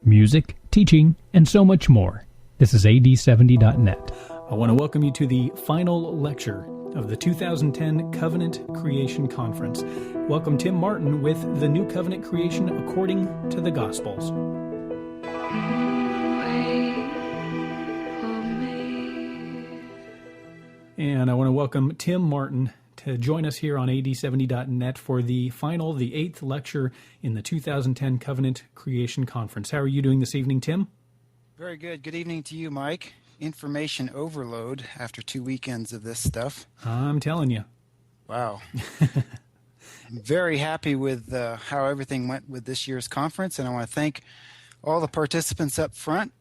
music, teaching, and so much more. This is AD70.net. I want to welcome you to the final lecture of the 2010 Covenant Creation Conference. Welcome Tim Martin with the New Covenant Creation According to the Gospels. And I want to welcome Tim Martin to join us here on AD70.net for the final, the 8th lecture in the 2010 Covenant Creation Conference. How are you doing this evening, Tim? Very good. Good evening to you, Mike. Information overload after 2 weekends of this stuff. I'm telling you. Wow. I'm very happy with how everything went with this year's conference, and I want to thank all the participants up front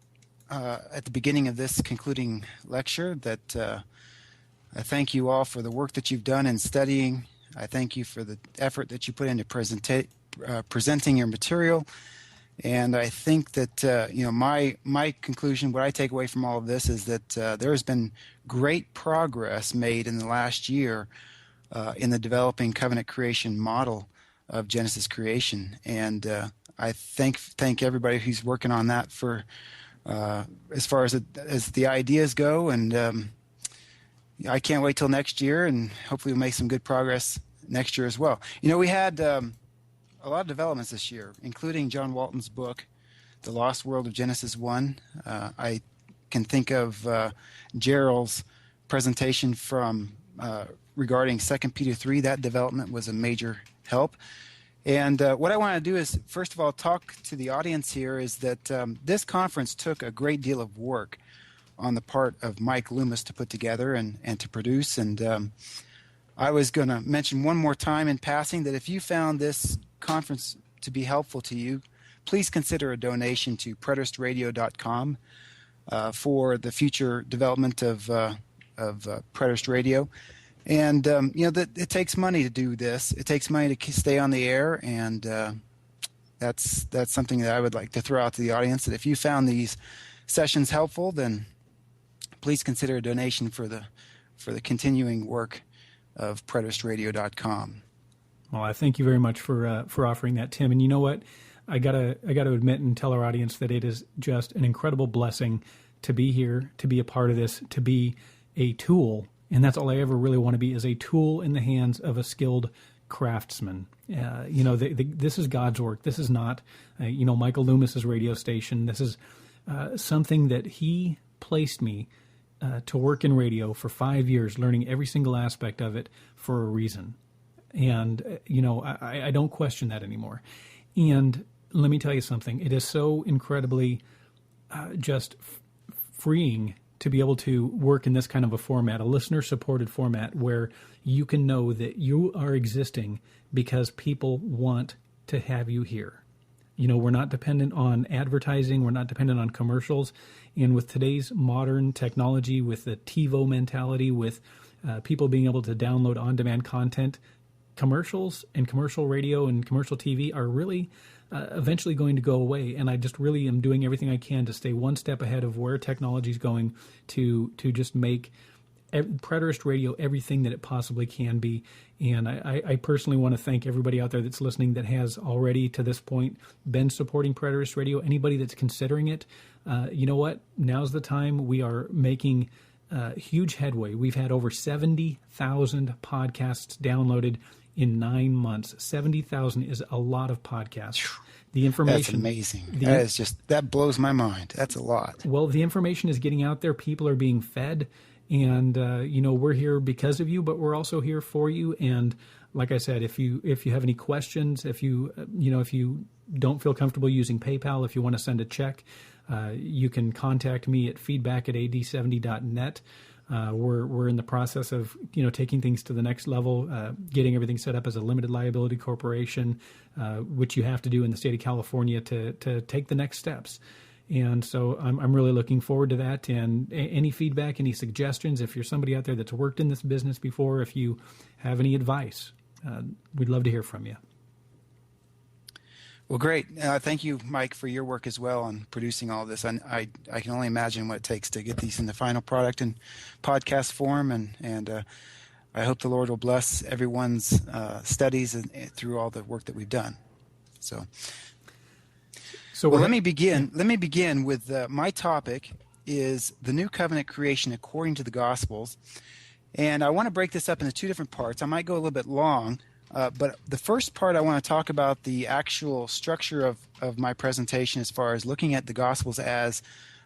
at the beginning of this concluding lecture. I thank you all for the work that you've done in studying. I thank you for the effort that you put into presenting your material. And I think that my conclusion, what I take away from all of this, is that there has been great progress made in the last year in the developing covenant creation model of Genesis creation. And I thank everybody who's working on that for as far as the ideas go. And I can't wait till next year, and hopefully we'll make some good progress next year as well. You know, we had a lot of developments this year, including John Walton's book, The Lost World of Genesis 1. I can think of Gerald's presentation from regarding 2 Peter 3. That development was a major help. And what I want to do is, first of all, talk to the audience here, is that this conference took a great deal of work on the part of Mike Loomis to put together and to produce. And I was going to mention one more time in passing that if you found this conference to be helpful to you, please consider a donation to preteristradio.com for the future development of Preterist Radio. And that it takes money to do this. It takes money to stay on the air, and that's something that I would like to throw out to the audience, that if you found these sessions helpful, then please consider a donation for the continuing work of preteristradio.com. Well, I thank you very much for offering that, Tim. And you know what? I gotta admit and tell our audience that it is just an incredible blessing to be here, to be a part of this, to be a tool. And that's all I ever really want to be, is a tool in the hands of a skilled craftsman. This is God's work. This is not, Michael Loomis's radio station. This is something that he placed me to work in radio for 5 years, learning every single aspect of it for a reason. And, I don't question that anymore. And let me tell you something. It is so incredibly just freeing to be able to work in this kind of a format, a listener-supported format, where you can know that you are existing because people want to have you here. We're not dependent on advertising. We're not dependent on commercials. And with today's modern technology, with the TiVo mentality, with people being able to download on-demand content, commercials and commercial radio and commercial TV are really eventually going to go away. And I just really am doing everything I can to stay one step ahead of where technology is going to just make Preterist Radio everything that it possibly can be. And I personally want to thank everybody out there that's listening that has already to this point been supporting Preterist Radio. Anybody that's considering it, you know what? Now's the time. We are making huge headway. We've had over 70,000 podcasts downloaded in 9 months. 70,000 is a lot of podcasts. The information. That's amazing. That blows my mind. That's a lot. Well, the information is getting out there. People are being fed. And, we're here because of you, but we're also here for you. And like I said, if you have any questions, if you don't feel comfortable using PayPal, if you want to send a check, you can contact me at feedback@ad70.net. We're in the process of, taking things to the next level, getting everything set up as a limited liability corporation, which you have to do in the state of California to take the next steps. And so I'm really looking forward to that. And any feedback, any suggestions, if you're somebody out there that's worked in this business before, if you have any advice, we'd love to hear from you. Well, great. Thank you, Mike, for your work as well on producing all this. I can only imagine what it takes to get these in the final product in podcast form. And I hope the Lord will bless everyone's studies and through all the work that we've done. So So Well, let me begin with my topic is the new covenant creation according to the Gospels. And I want to break this up into two different parts. I might go a little bit long, but the first part I want to talk about the actual structure of my presentation as far as looking at the Gospels as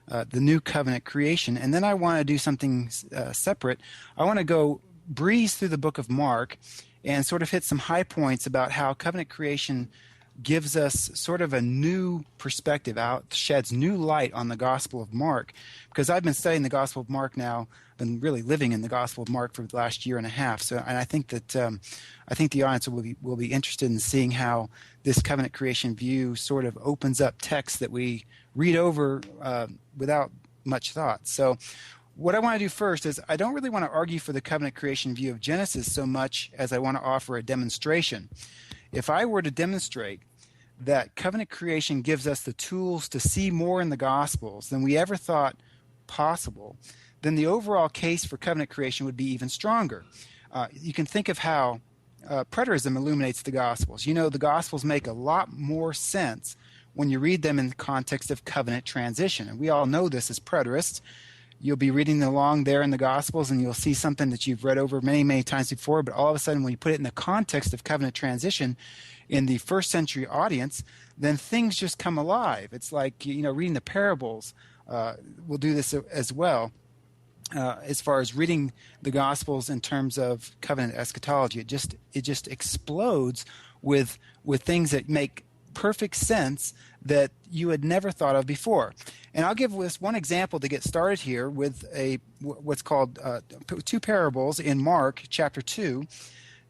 the new covenant creation. And then I want to do something separate. I want to go breeze through the book of Mark and sort of hit some high points about how covenant creation gives us sort of a new perspective sheds new light on the Gospel of Mark. Because I've been studying the Gospel of Mark now, been really living in the Gospel of Mark for the last year and a half. So, and I think that I think the audience will be interested in seeing how this covenant creation view sort of opens up text that we read over without much thought. So, what I want to do first is I don't really want to argue for the covenant creation view of Genesis so much as I want to offer a demonstration. If I were to demonstrate that covenant creation gives us the tools to see more in the Gospels than we ever thought possible, then the overall case for covenant creation would be even stronger. You can think of how preterism illuminates the Gospels. You know, the Gospels make a lot more sense when you read them in the context of covenant transition. And we all know this as preterists. You'll be reading along there in the Gospels and you'll see something that you've read over many, many times before, but all of a sudden when you put it in the context of covenant transition in the first century audience, then things just come alive. It's like, you know, reading the parables will do this as well. As far as reading the Gospels in terms of covenant eschatology, it just explodes with things that make perfect sense that you had never thought of before. And I'll give this one example to get started here with what's called two parables in Mark chapter 2,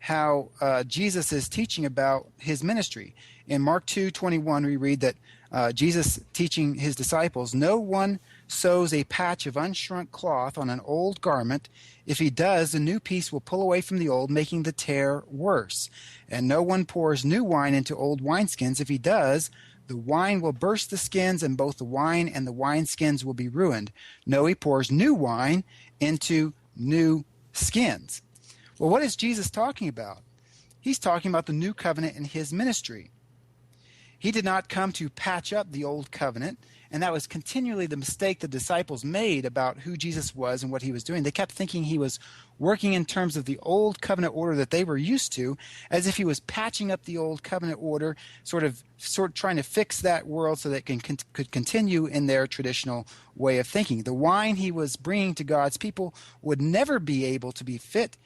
how Jesus is teaching about his ministry. In Mark 2:21, we read that Jesus teaching his disciples, "No one sews a patch of unshrunk cloth on an old garment. If he does, the new piece will pull away from the old, making the tear worse. And no one pours new wine into old wineskins. If he does, the wine will burst the skins, and both the wine and the wineskins will be ruined. No, he pours new wine into new skins." Well, what is Jesus talking about? He's talking about the new covenant in his ministry. He did not come to patch up the old covenant, and that was continually the mistake the disciples made about who Jesus was and what he was doing. They kept thinking he was working in terms of the old covenant order that they were used to, as if he was patching up the old covenant order, sort of trying to fix that world so that it could continue in their traditional way of thinking. The wine he was bringing to God's people would never be able to be fit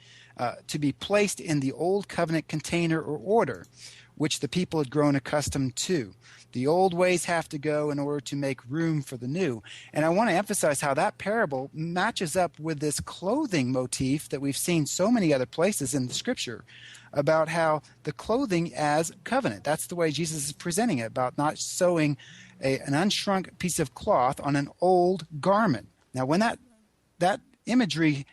to be placed in the old covenant container or order, which the people had grown accustomed to. The old ways have to go in order to make room for the new. And I want to emphasize how that parable matches up with this clothing motif that we've seen so many other places in the scripture about how the clothing as covenant. That's the way Jesus is presenting it, about not sewing an unshrunk piece of cloth on an old garment. Now, when that imagery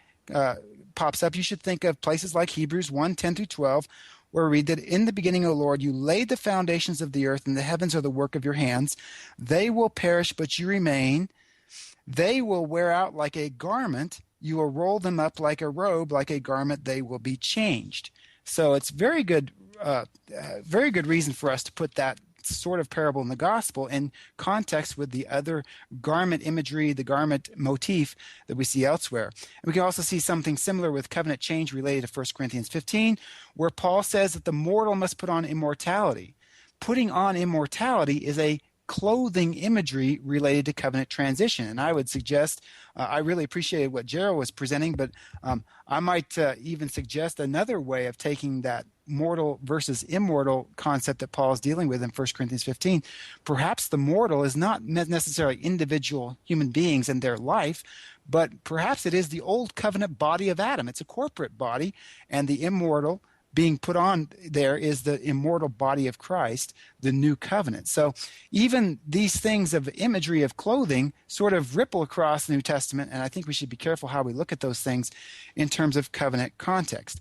pops up, you should think of places like Hebrews 1:10 through 12, where we read that in the beginning, O Lord, you laid the foundations of the earth, and the heavens are the work of your hands. They will perish, but you remain. They will wear out like a garment. You will roll them up like a robe, like a garment. They will be changed. So it's very good reason for us to put that sort of parable in the gospel in context with the other garment imagery, the garment motif that we see elsewhere. And we can also see something similar with covenant change related to 1 Corinthians 15, where Paul says that the mortal must put on immortality. Putting on immortality is a clothing imagery related to covenant transition. And I would suggest, I really appreciated what Gerald was presenting, but I might even suggest another way of taking that mortal versus immortal concept that Paul is dealing with in 1 Corinthians 15. Perhaps the mortal is not necessarily individual human beings and their life, but perhaps it is the old covenant body of Adam. It's a corporate body, and the immortal being put on there is the immortal body of Christ, the new covenant. So even these things of imagery of clothing sort of ripple across the New Testament, and I think we should be careful how we look at those things in terms of covenant context.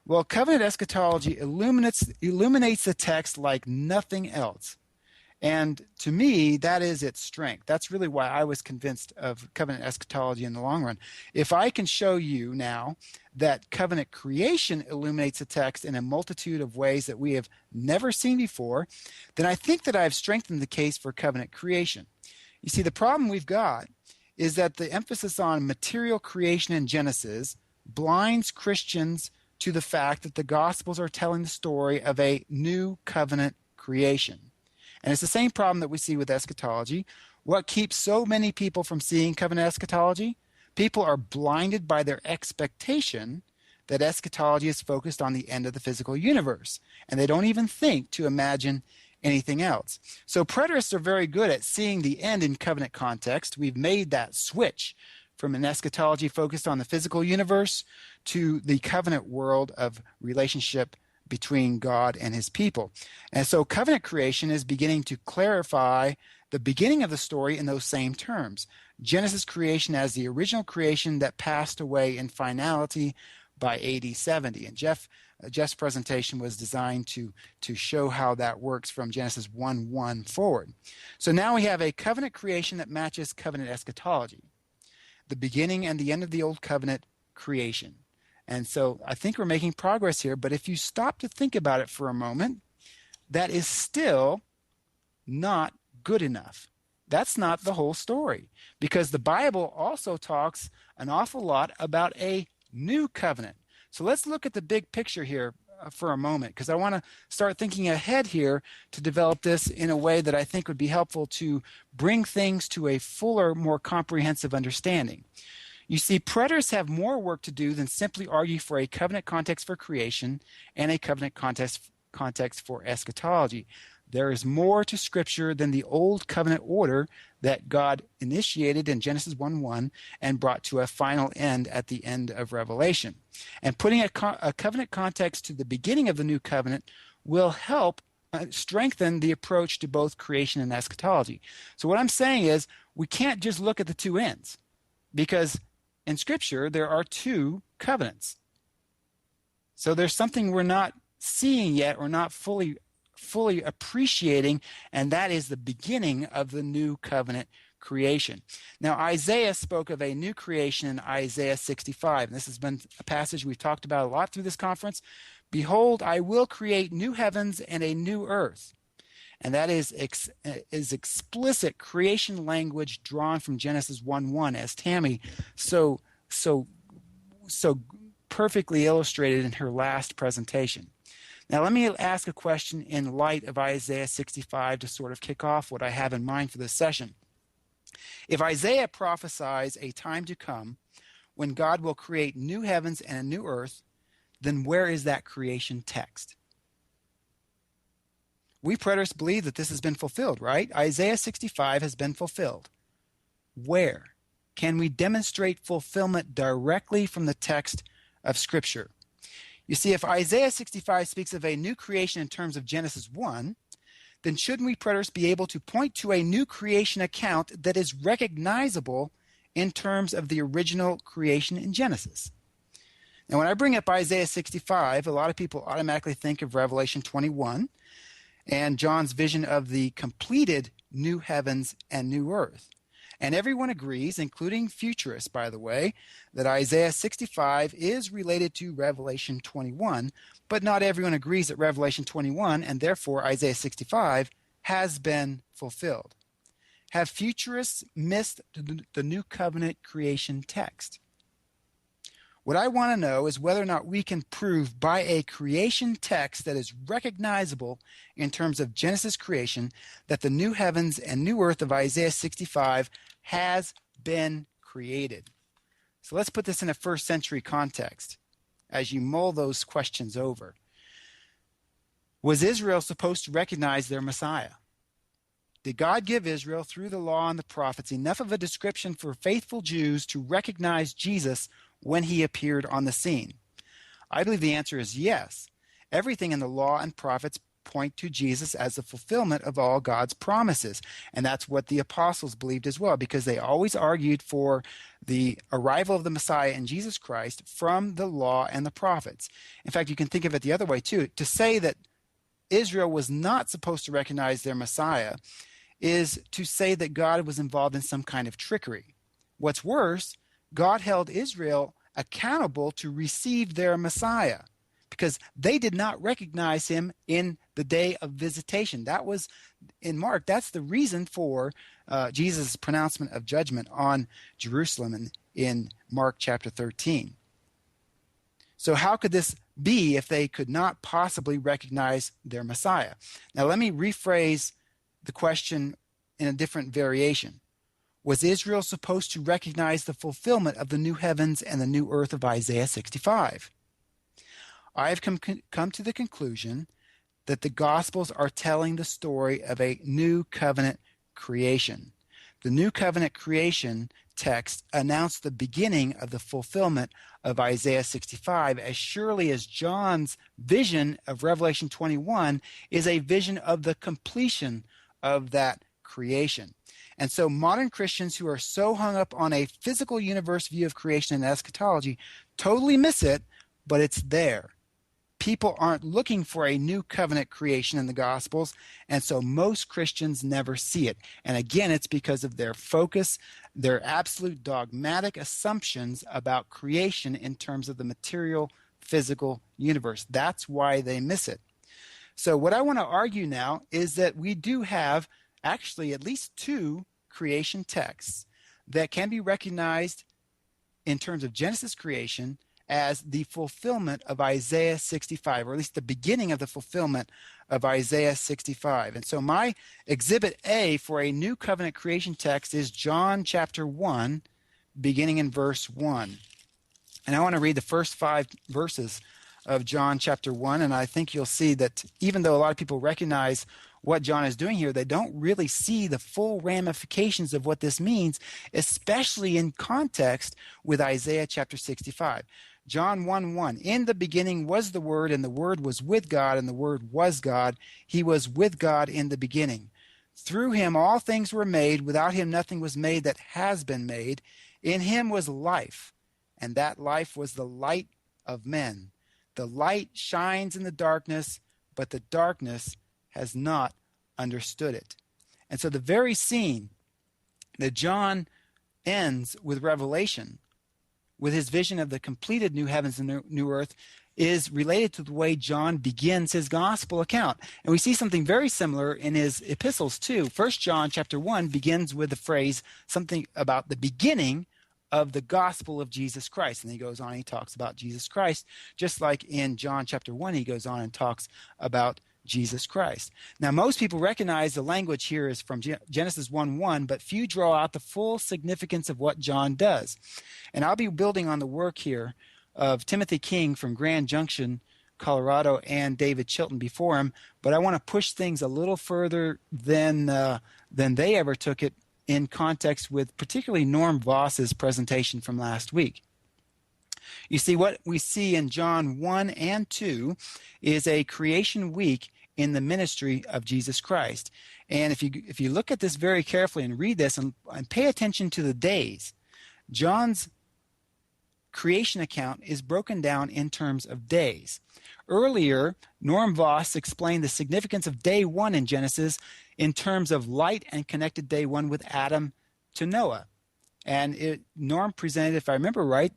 Well, covenant eschatology illuminates the text like nothing else. And to me, that is its strength. That's really why I was convinced of covenant eschatology in the long run. If I can show you now that covenant creation illuminates the text in a multitude of ways that we have never seen before, then I think that I've strengthened the case for covenant creation. You see, the problem we've got is that the emphasis on material creation in Genesis blinds Christians to the fact that the Gospels are telling the story of a new covenant creation. And it's the same problem that we see with eschatology. What keeps so many people from seeing covenant eschatology? People are blinded by their expectation that eschatology is focused on the end of the physical universe, and they don't even think to imagine anything else. So preterists are very good at seeing the end in covenant context. We've made that switch from an eschatology focused on the physical universe to the covenant world of relationship between God and his people. And so covenant creation is beginning to clarify the beginning of the story in those same terms. Genesis creation as the original creation that passed away in finality by AD 70. And Jeff's presentation was designed to show how that works from Genesis 1:1 forward. So now we have a covenant creation that matches covenant eschatology, the beginning and the end of the old covenant creation. And so I think we're making progress here, but if you stop to think about it for a moment, that is still not good enough. That's not the whole story, because the Bible also talks an awful lot about a new covenant. So let's look at the big picture here for a moment, because I want to start thinking ahead here to develop this in a way that I think would be helpful to bring things to a fuller, more comprehensive understanding. You see, preterists have more work to do than simply argue for a covenant context for creation and a covenant context for eschatology. There is more to Scripture than the old covenant order that God initiated in Genesis 1:1 and brought to a final end at the end of Revelation. And putting a covenant context to the beginning of the new covenant will help strengthen the approach to both creation and eschatology. So what I'm saying is we can't just look at the two ends, because in Scripture there are two covenants. So there's something we're not seeing yet or not fully appreciating, and that is the beginning of the new covenant creation. Now, Isaiah spoke of a new creation in Isaiah 65, and this has been a passage we've talked about a lot through this conference. Behold, I will create new heavens and a new earth. And that is explicit creation language drawn from Genesis 1:1, as Tammy so perfectly illustrated in her last presentation. Now, let me ask a question in light of Isaiah 65 to sort of kick off what I have in mind for this session. If Isaiah prophesies a time to come when God will create new heavens and a new earth, then where is that creation text? We preterists believe that this has been fulfilled, right? Isaiah 65 has been fulfilled. Where? Can we demonstrate fulfillment directly from the text of Scripture? You see, if Isaiah 65 speaks of a new creation in terms of Genesis 1, then shouldn't we preterists be able to point to a new creation account that is recognizable in terms of the original creation in Genesis? Now, when I bring up Isaiah 65, a lot of people automatically think of Revelation 21 and John's vision of the completed new heavens and new earth. And everyone agrees, including futurists, by the way, that Isaiah 65 is related to Revelation 21, but not everyone agrees that Revelation 21, and therefore Isaiah 65, has been fulfilled. Have futurists missed the new covenant creation text? What I want to know is whether or not we can prove by a creation text that is recognizable in terms of Genesis creation that the new heavens and new earth of Isaiah 65 has been created. So let's put this in a first century context as you mull those questions over. Was Israel supposed to recognize their Messiah? Did God give Israel, through the law and the prophets, enough of a description for faithful Jews to recognize Jesus when he appeared on the scene? I believe the answer is yes. Everything in the law and prophets point to Jesus as the fulfillment of all God's promises. And that's what the apostles believed as well, because they always argued for the arrival of the Messiah in Jesus Christ from the law and the prophets. In fact, you can think of it the other way too. To say that Israel was not supposed to recognize their Messiah is to say that God was involved in some kind of trickery. What's worse, God held Israel accountable to receive their Messiah because they did not recognize him in the day of visitation. That was in Mark. That's the reason for Jesus' pronouncement of judgment on Jerusalem in Mark chapter 13. So how could this be if they could not possibly recognize their Messiah? Now let me rephrase the question in a different variation. Was Israel supposed to recognize the fulfillment of the new heavens and the new earth of Isaiah 65? I have come to the conclusion that the Gospels are telling the story of a new covenant creation. The new covenant creation text announced the beginning of the fulfillment of Isaiah 65 as surely as John's vision of Revelation 21 is a vision of the completion of that creation. And so modern Christians who are so hung up on a physical universe view of creation and eschatology totally miss it, but it's there. People aren't looking for a new covenant creation in the Gospels, and so most Christians never see it. And again, it's because of their focus, their absolute dogmatic assumptions about creation in terms of the material, physical universe. That's why they miss it. So what I want to argue now is that we do have actually at least two creation texts that can be recognized in terms of Genesis creation as the fulfillment of Isaiah 65, or at least the beginning of the fulfillment of Isaiah 65. And so my exhibit A for a new covenant creation text is John chapter 1, beginning in verse 1. And I want to read the first 5 verses of John chapter 1, and I think you'll see that even though a lot of people recognize what John is doing here, they don't really see the full ramifications of what this means, especially in context with Isaiah chapter 65. John 1:1, in the beginning was the Word, and the Word was with God, and the Word was God. He was with God in the beginning. Through him all things were made. Without him nothing was made that has been made. In him was life, and that life was the light of men. The light shines in the darkness, but the darkness has not understood it. And so the very scene that John ends with Revelation, with his vision of the completed new heavens and new earth, is related to the way John begins his gospel account. And we see something very similar in his epistles too. 1 John chapter 1 begins with the phrase, something about the beginning of the gospel of Jesus Christ. And he goes on and he talks about Jesus Christ, just like in John chapter 1, he goes on and talks about Jesus Christ. Now, most people recognize the language here is from Genesis 1:1, but few draw out the full significance of what John does. And I'll be building on the work here of Timothy King from Grand Junction, Colorado, and David Chilton before him, but I want to push things a little further than they ever took it in context with particularly Norm Voss's presentation from last week. You see, what we see in John 1 and 2 is a creation week in the ministry of Jesus Christ. And if you look at this very carefully and read this and pay attention to the days, John's creation account is broken down in terms of days. Earlier, Norm Voss explained the significance of day 1 in Genesis in terms of light and connected day 1 with Adam to Noah. And Norm presented, if I remember right,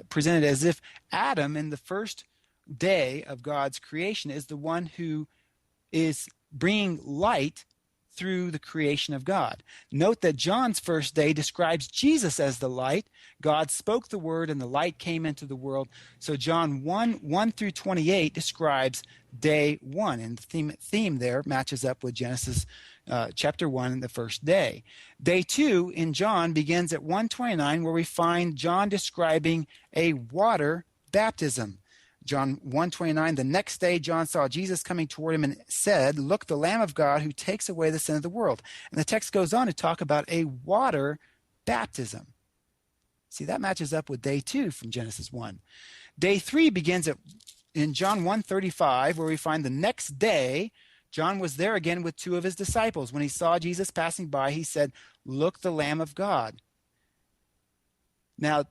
presented as if Adam in the first day of God's creation is the one who is bringing light through the creation of God. Note that John's first day describes Jesus as the light. God spoke the word and the light came into the world. So John 1 through 28 describes day 1. And the theme there matches up with Genesis chapter 1, the first day. Day 2 in John begins at 1:29, where we find John describing a water baptism. John 1:29, the next day John saw Jesus coming toward him and said, "Look, the Lamb of God who takes away the sin of the world." And the text goes on to talk about a water baptism. See, that matches up with day 2 from Genesis 1. Day 3 begins in John 1:35, where we find the next day John was there again with 2 of his disciples. When he saw Jesus passing by, he said, "Look, the Lamb of God." Now,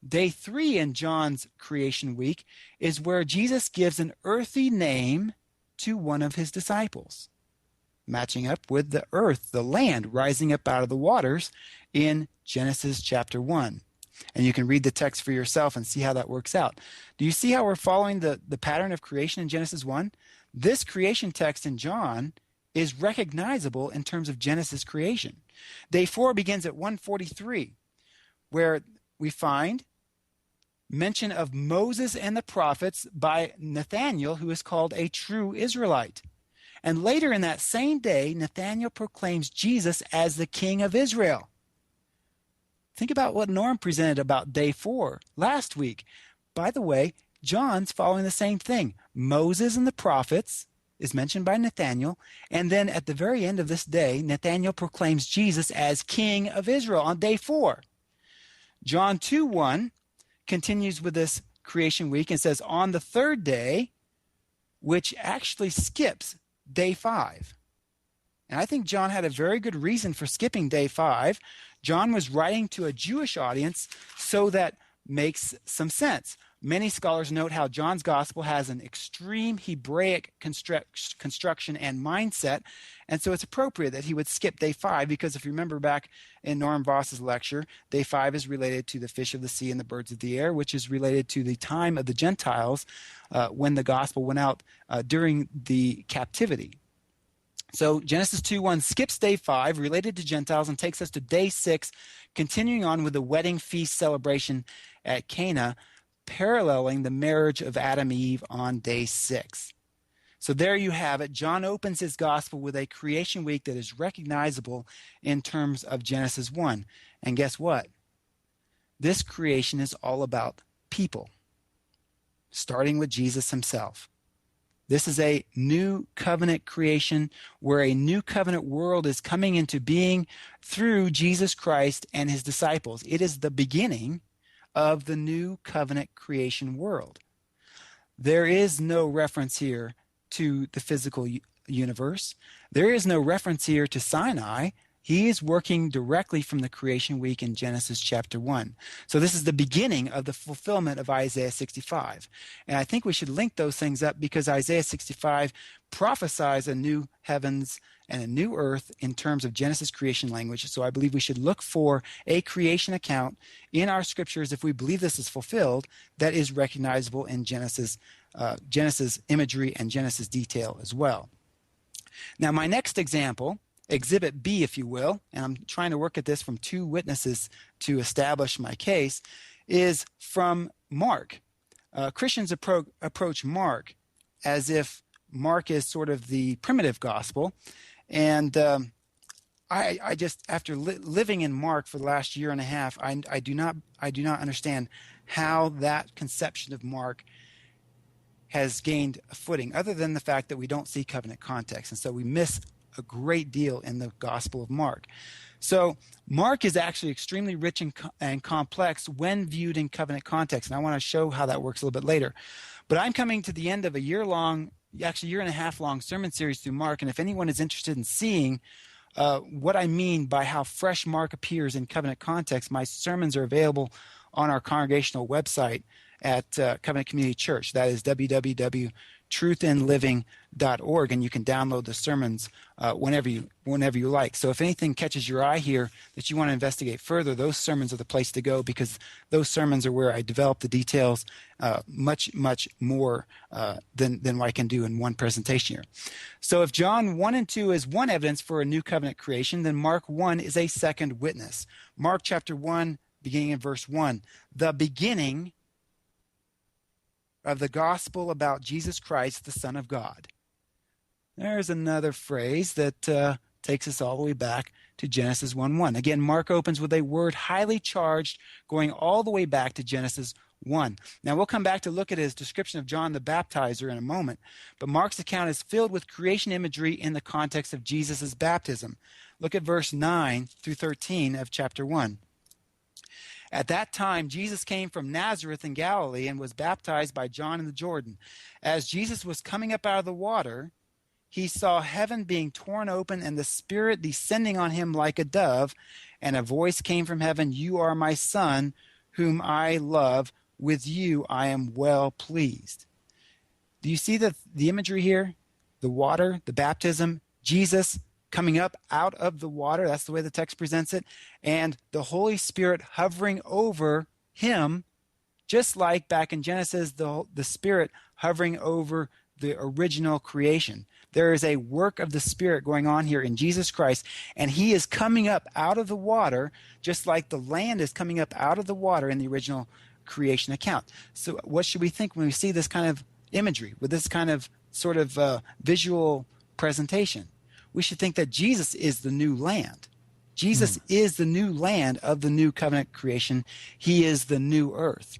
day 3 in John's creation week is where Jesus gives an earthly name to one of his disciples, matching up with the earth, the land rising up out of the waters in Genesis chapter 1. And you can read the text for yourself and see how that works out. Do you see how we're following the pattern of creation in Genesis 1? This creation text in John is recognizable in terms of Genesis creation. Day 4 begins at 143, where we find mention of Moses and the prophets by Nathanael, who is called a true Israelite. And later in that same day, Nathanael proclaims Jesus as the King of Israel. Think about what Norm presented about day 4 last week. By the way, John's following the same thing. Moses and the prophets is mentioned by Nathanael, and then at the very end of this day, Nathanael proclaims Jesus as King of Israel on day 4. John 2:1 continues with this creation week and says, on the third day, which actually skips day 5. And I think John had a very good reason for skipping day 5. John was writing to a Jewish audience, so that makes some sense. Many scholars note how John's gospel has an extreme Hebraic construction and mindset, and so it's appropriate that he would skip day 5, because if you remember back in Norm Voss's lecture, day 5 is related to the fish of the sea and the birds of the air, which is related to the time of the Gentiles when the gospel went out during the captivity. So Genesis 2:1 skips day 5, related to Gentiles, and takes us to day 6, continuing on with the wedding feast celebration at Cana, paralleling the marriage of Adam and Eve on day 6. So there you have it. John opens his gospel with a creation week that is recognizable in terms of Genesis 1. And guess what? This creation is all about people, starting with Jesus himself. This is a new covenant creation where a new covenant world is coming into being through Jesus Christ and his disciples. It is the beginning of the new covenant creation world. There is no reference here to the physical universe. There is no reference here to Sinai. He is working directly from the creation week in Genesis chapter 1. So this is the beginning of the fulfillment of Isaiah 65. And I think we should link those things up, because Isaiah 65 prophesies a new heavens and a new earth in terms of Genesis creation language. So I believe we should look for a creation account in our scriptures, if we believe this is fulfilled, that is recognizable in Genesis imagery and Genesis detail as well. Now, my next example, Exhibit B, if you will, and I'm trying to work at this from 2 witnesses to establish my case, is from Mark. Christians approach Mark as if Mark is sort of the primitive gospel, and I just, after living in Mark for the last year and a half, I do not understand how that conception of Mark has gained a footing, other than the fact that we don't see covenant context, and so we miss a great deal in the Gospel of Mark. So Mark is actually extremely rich and complex when viewed in covenant context, and I want to show how that works a little bit later. But I'm coming to the end of a year and a half long sermon series through Mark, and if anyone is interested in seeing what I mean by how fresh Mark appears in covenant context, my sermons are available on our congregational website at Covenant Community Church. That is www.truthandliving.org, and you can download the sermons whenever you like. So if anything catches your eye here that you want to investigate further, those sermons are the place to go, because those sermons are where I develop the details much more than what I can do in one presentation here. So if John 1 and 2 is one evidence for a new covenant creation, then Mark 1 is a second witness. Mark chapter 1, beginning in verse 1, the beginning of the gospel about Jesus Christ, the Son of God. There's another phrase that takes us all the way back to Genesis 1:1. Again, Mark opens with a word highly charged, going all the way back to Genesis 1. Now, we'll come back to look at his description of John the Baptizer in a moment, but Mark's account is filled with creation imagery in the context of Jesus' baptism. Look at verse 9 through 13 of chapter 1. At that time, Jesus came from Nazareth in Galilee and was baptized by John in the Jordan. As Jesus was coming up out of the water, he saw heaven being torn open and the Spirit descending on him like a dove, and a voice came from heaven, "You are my Son, whom I love. With you I am well pleased." Do you see the imagery here? the water, the baptism, Jesus coming up out of the water. That's the way the text presents it. And the Holy Spirit hovering over him, just like back in Genesis, the Spirit hovering over the original creation. There is a work of the Spirit going on here in Jesus Christ, and he is coming up out of the water, just like the land is coming up out of the water in the original creation account. So what should we think when we see this kind of imagery, with this kind of sort of visual presentation? We should think that Jesus is the new land. Jesus is the new land of the new covenant creation. He is the new earth.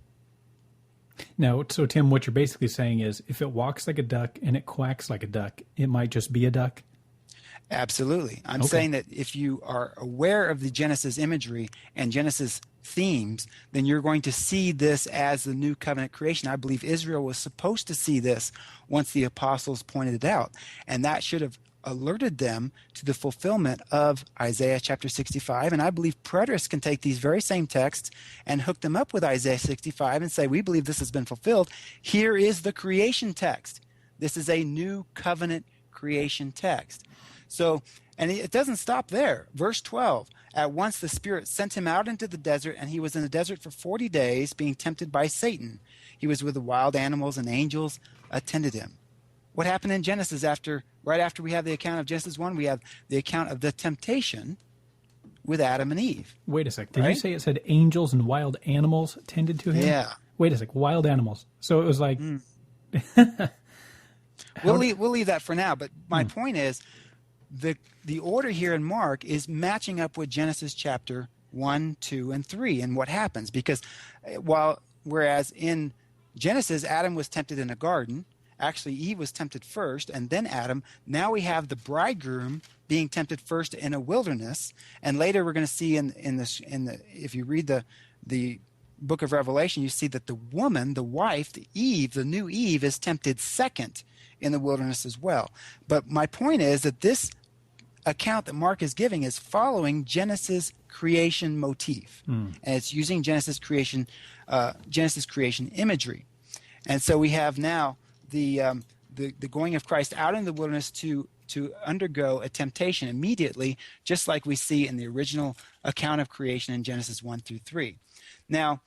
Now, so Tim, what you're basically saying is if it walks like a duck and it quacks like a duck, it might just be a duck? Absolutely. I'm saying that if you are aware of the Genesis imagery and Genesis themes, then you're going to see this as the new covenant creation. I believe Israel was supposed to see this once the apostles pointed it out, and that should have alerted them to the fulfillment of Isaiah chapter 65. And I believe preterists can take these very same texts and hook them up with Isaiah 65 and say, we believe this has been fulfilled. Here is the creation text. This is a new covenant creation text. So, and it doesn't stop there. Verse 12, at once the Spirit sent him out into the desert, and he was in the desert for 40 days, being tempted by Satan. He was with the wild animals, and angels attended him. What happened in Genesis right after we have the account of Genesis 1, we have the account of the temptation with Adam and Eve. Wait a sec. Did you say it said angels and wild animals tended to him? Yeah. Wait a sec. Wild animals. So it was like... We'll leave that for now. But my point is the order here in Mark is matching up with Genesis chapter 1, 2, and 3 and what happens. Because whereas in Genesis, Adam was tempted in a garden, actually Eve was tempted first and then Adam. Now we have the bridegroom being tempted first in a wilderness, and later we're going to see if you read the book of Revelation, you see that the woman, the wife, the new Eve, is tempted second in the wilderness as well. But my point is that this account that Mark is giving is following Genesis creation motif, and it's using Genesis creation imagery. And so we have now the going of Christ out in the wilderness to undergo a temptation immediately, just like we see in the original account of creation in Genesis 1 through 3. Now,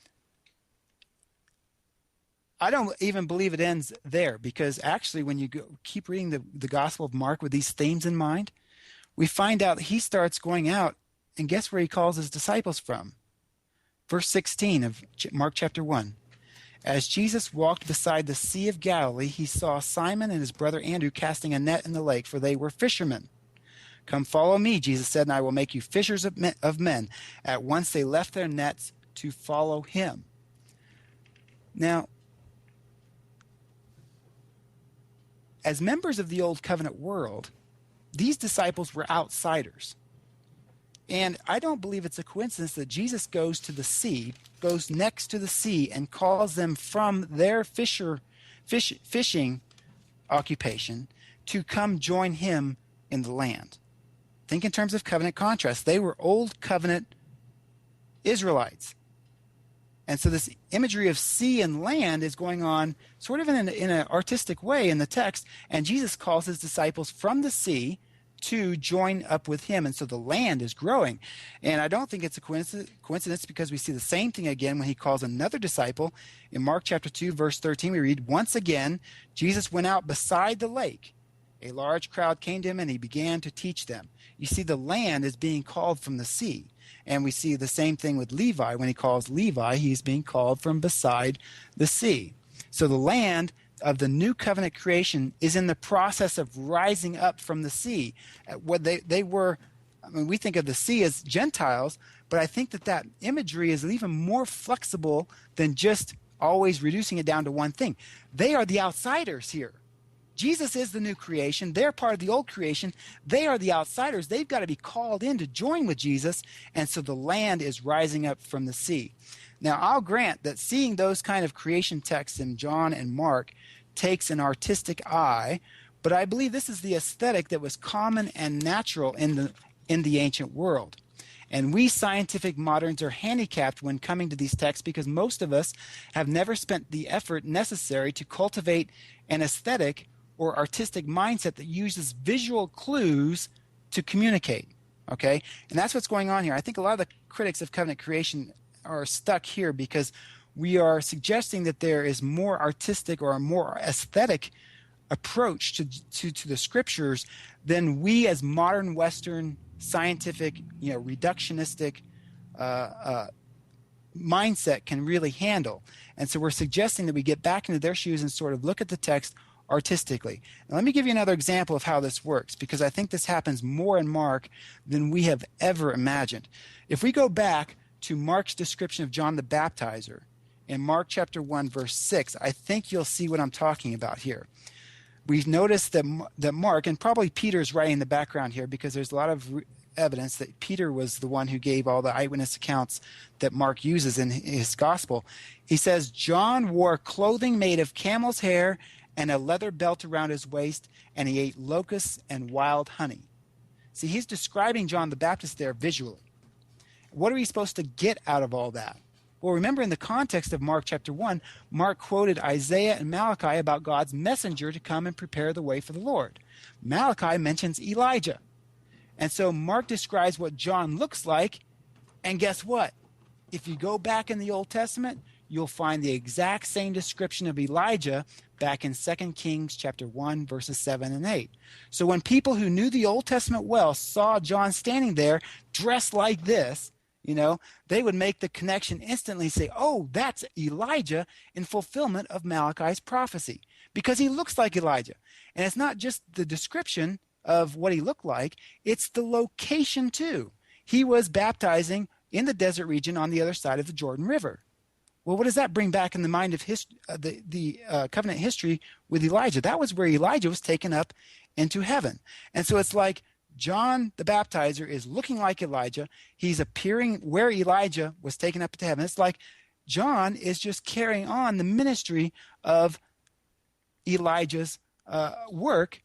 I don't even believe it ends there, because actually when you keep reading the Gospel of Mark with these themes in mind, we find out he starts going out, and guess where he calls his disciples from? Verse 16 of Mark chapter 1. As Jesus walked beside the Sea of Galilee, he saw Simon and his brother Andrew casting a net in the lake, for they were fishermen. Come follow me, Jesus said, and I will make you fishers of men. At once they left their nets to follow him. Now, as members of the Old Covenant world, these disciples were outsiders. And I don't believe it's a coincidence that Jesus goes to the sea, goes next to the sea, and calls them from their fishing occupation to come join him in the land. Think in terms of covenant contrast. They were Old Covenant Israelites. And so this imagery of sea and land is going on sort of in an artistic way in the text, and Jesus calls his disciples from the sea to join up with him. And so the land is growing. And I don't think it's a coincidence, because we see the same thing again when he calls another disciple. In Mark chapter 2, verse 13, we read, once again, Jesus went out beside the lake. A large crowd came to him, and he began to teach them. You see, the land is being called from the sea. And we see the same thing with Levi. When he calls Levi, he's being called from beside the sea. So the land of the new covenant creation is in the process of rising up from the sea. What they were, I mean, we think of the sea as Gentiles, but I think that imagery is even more flexible than just always reducing it down to one thing. They are the outsiders here. Jesus is the new creation. They're part of the old creation. They are the outsiders. They've got to be called in to join with Jesus, and so the land is rising up from the sea. Now, I'll grant that seeing those kind of creation texts in John and Mark takes an artistic eye, but I believe this is the aesthetic that was common and natural in the ancient world. And we scientific moderns are handicapped when coming to these texts, because most of us have never spent the effort necessary to cultivate an aesthetic or artistic mindset that uses visual clues to communicate. Okay? And that's what's going on here. I think a lot of the critics of covenant creation are stuck here because we are suggesting that there is more artistic or a more aesthetic approach to the scriptures than we as modern Western scientific, reductionistic mindset can really handle. And so we're suggesting that we get back into their shoes and sort of look at the text artistically. Now, let me give you another example of how this works, because I think this happens more in Mark than we have ever imagined. If we go back to Mark's description of John the Baptizer in Mark chapter 1, verse 6, I think you'll see what I'm talking about here. We've noticed that Mark, and probably Peter's writing in the background here because there's a lot of evidence that Peter was the one who gave all the eyewitness accounts that Mark uses in his gospel. He says, John wore clothing made of camel's hair and a leather belt around his waist, and he ate locusts and wild honey. See, he's describing John the Baptist there visually. What are we supposed to get out of all that? Well, remember in the context of Mark chapter 1, Mark quoted Isaiah and Malachi about God's messenger to come and prepare the way for the Lord. Malachi mentions Elijah. And so Mark describes what John looks like, and guess what? If you go back in the Old Testament, you'll find the exact same description of Elijah back in 2 Kings chapter 1, verses 7 and 8. So when people who knew the Old Testament well saw John standing there dressed like this, they would make the connection instantly, say, oh, that's Elijah in fulfillment of Malachi's prophecy, because he looks like Elijah. And it's not just the description of what he looked like, it's the location too. He was baptizing in the desert region on the other side of the Jordan River. Well, what does that bring back in the mind of the covenant history with Elijah? That was where Elijah was taken up into heaven. And so it's like John the Baptizer is looking like Elijah. He's appearing where Elijah was taken up to heaven. It's like John is just carrying on the ministry of Elijah's work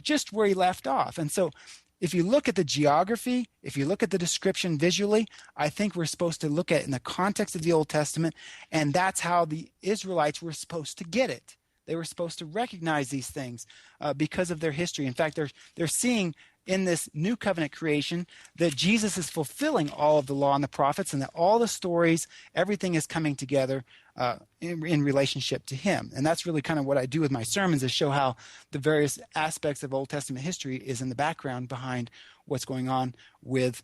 just where he left off. And so if you look at the geography, if you look at the description visually, I think we're supposed to look at it in the context of the Old Testament, and that's how the Israelites were supposed to get it. They were supposed to recognize these things because of their history. In fact, they're seeing in this new covenant creation that Jesus is fulfilling all of the law and the prophets, and that all the stories, everything is coming together in relationship to him. And that's really kind of what I do with my sermons, is show how the various aspects of Old Testament history is in the background behind what's going on with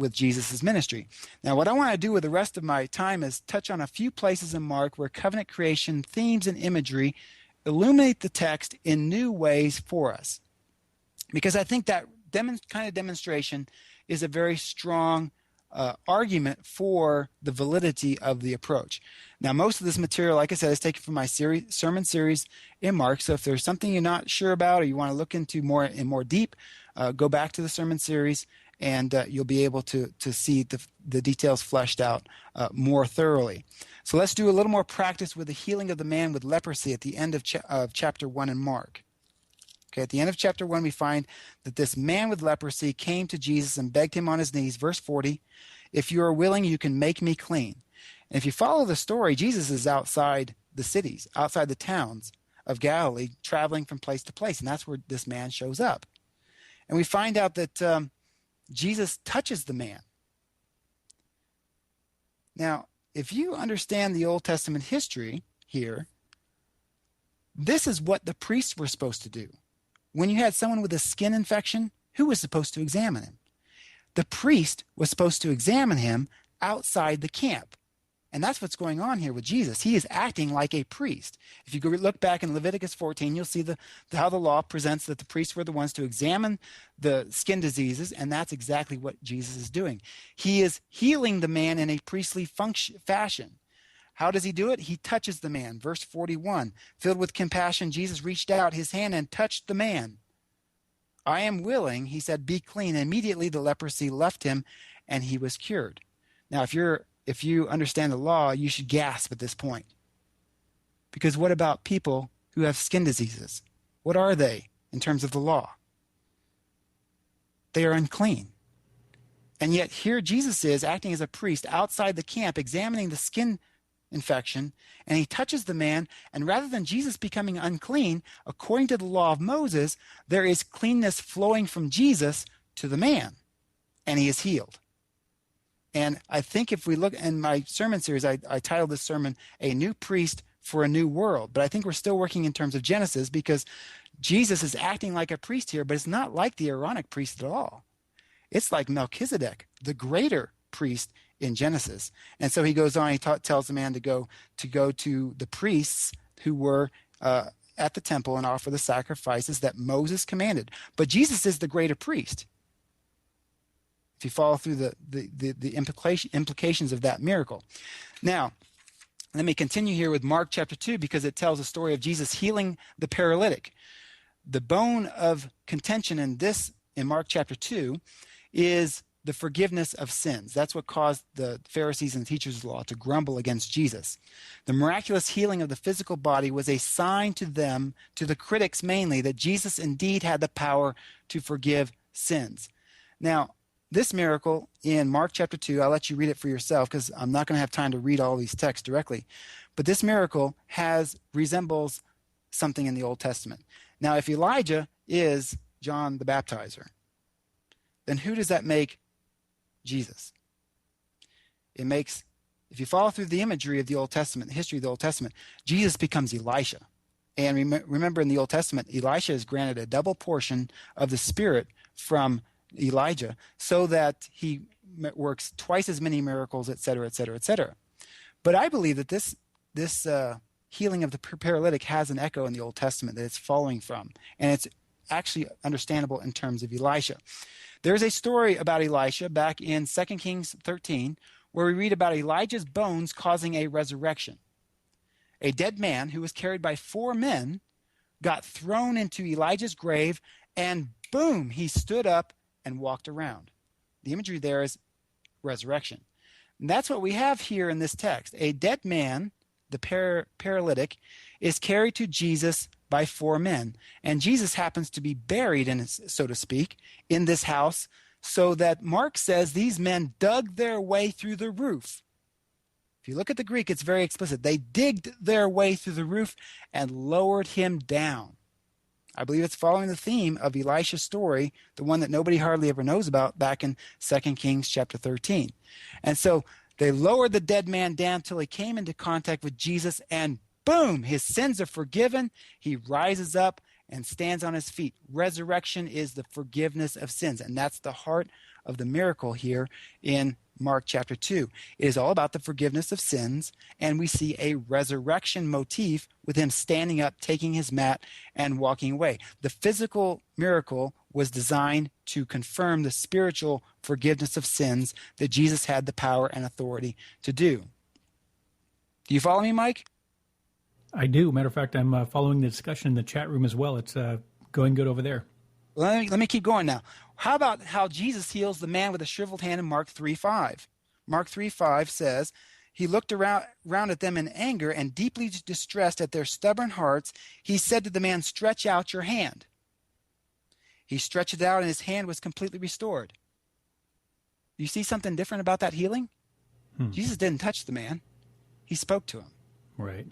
Jesus' ministry. Now, what I want to do with the rest of my time is touch on a few places in Mark where covenant creation themes and imagery illuminate the text in new ways for us. Because I think that kind of demonstration is a very strong argument for the validity of the approach. Now, most of this material, like I said, is taken from my sermon series in Mark. So if there's something you're not sure about or you want to look into more deep, go back to the sermon series, and you'll be able to see the details fleshed out more thoroughly. So let's do a little more practice with the healing of the man with leprosy at the end of chapter 1 in Mark. Okay, at the end of chapter 1, we find that this man with leprosy came to Jesus and begged him on his knees. Verse 40, if you are willing, you can make me clean. And if you follow the story, Jesus is outside the cities, outside the towns of Galilee, traveling from place to place. And that's where this man shows up. And we find out that Jesus touches the man. Now, if you understand the Old Testament history here, this is what the priests were supposed to do. When you had someone with a skin infection, who was supposed to examine him? The priest was supposed to examine him outside the camp. And that's what's going on here with Jesus. He is acting like a priest. If you go look back in Leviticus 14, you'll see how the law presents that the priests were the ones to examine the skin diseases, and that's exactly what Jesus is doing. He is healing the man in a priestly fashion. How does he do it? He touches the man. Verse 41, filled with compassion, Jesus reached out his hand and touched the man. I am willing, he said, be clean. And immediately the leprosy left him and he was cured. Now, if you understand the law, you should gasp at this point. Because what about people who have skin diseases? What are they in terms of the law? They are unclean. And yet here Jesus is acting as a priest outside the camp, examining the skin infection, and he touches the man, and rather than Jesus becoming unclean, according to the law of Moses, there is cleanness flowing from Jesus to the man, and he is healed. And I think if we look in my sermon series, I titled this sermon, A New Priest for a New World. But I think we're still working in terms of Genesis, because Jesus is acting like a priest here, but it's not like the Aaronic priest at all. It's like Melchizedek, the greater priest in Genesis. And so he goes on, he tells the man to go to the priests who were at the temple and offer the sacrifices that Moses commanded. But Jesus is the greater priest. If you follow through the implications of that miracle. Now, let me continue here with Mark chapter 2, because it tells a story of Jesus healing the paralytic. The bone of contention in Mark chapter 2 is the forgiveness of sins. That's what caused the Pharisees and the teachers of the law to grumble against Jesus. The miraculous healing of the physical body was a sign to them, to the critics mainly, that Jesus indeed had the power to forgive sins. Now, this miracle in Mark chapter 2, I'll let you read it for yourself because I'm not going to have time to read all these texts directly. But this miracle resembles something in the Old Testament. Now, if Elijah is John the Baptizer, then who does that make Jesus? It makes, if you follow through the imagery of the Old Testament, the history of the Old Testament, Jesus becomes Elisha. And remember in the Old Testament, Elisha is granted a double portion of the Spirit from Elijah so that he works twice as many miracles, et cetera, et cetera, et cetera. But I believe that this healing of the paralytic has an echo in the Old Testament that it's following from. And it's actually understandable in terms of Elisha. There's a story about Elisha back in 2 Kings 13 where we read about Elijah's bones causing a resurrection. A dead man who was carried by 4 men got thrown into Elijah's grave, and boom, he stood up and walked around. The imagery there is resurrection. And that's what we have here in this text. A dead man, the paralytic, is carried to Jesus by 4 men. And Jesus happens to be buried, so to speak, in this house, so that Mark says these men dug their way through the roof. If you look at the Greek, it's very explicit. They digged their way through the roof and lowered him down. I believe it's following the theme of Elisha's story, the one that nobody hardly ever knows about, back in 2 Kings chapter 13. And so they lowered the dead man down till he came into contact with Jesus, and boom, his sins are forgiven. He rises up and stands on his feet. Resurrection is the forgiveness of sins, and that's the heart of the miracle here in Mark chapter 2. It is all about the forgiveness of sins, and we see a resurrection motif with him standing up, taking his mat, and walking away. The physical miracle was designed to confirm the spiritual forgiveness of sins that Jesus had the power and authority to do. Do you follow me, Mike? I do. Matter of fact, I'm following the discussion in the chat room as well. It's going good over there. Let me keep going now. How about how Jesus heals the man with a shriveled hand in Mark 3:5? Mark 3:5 says, he looked around at them in anger, and deeply distressed at their stubborn hearts, he said to the man, "Stretch out your hand." He stretched it out, and his hand was completely restored. You see something different about that healing? Jesus didn't touch the man. He spoke to him. Right.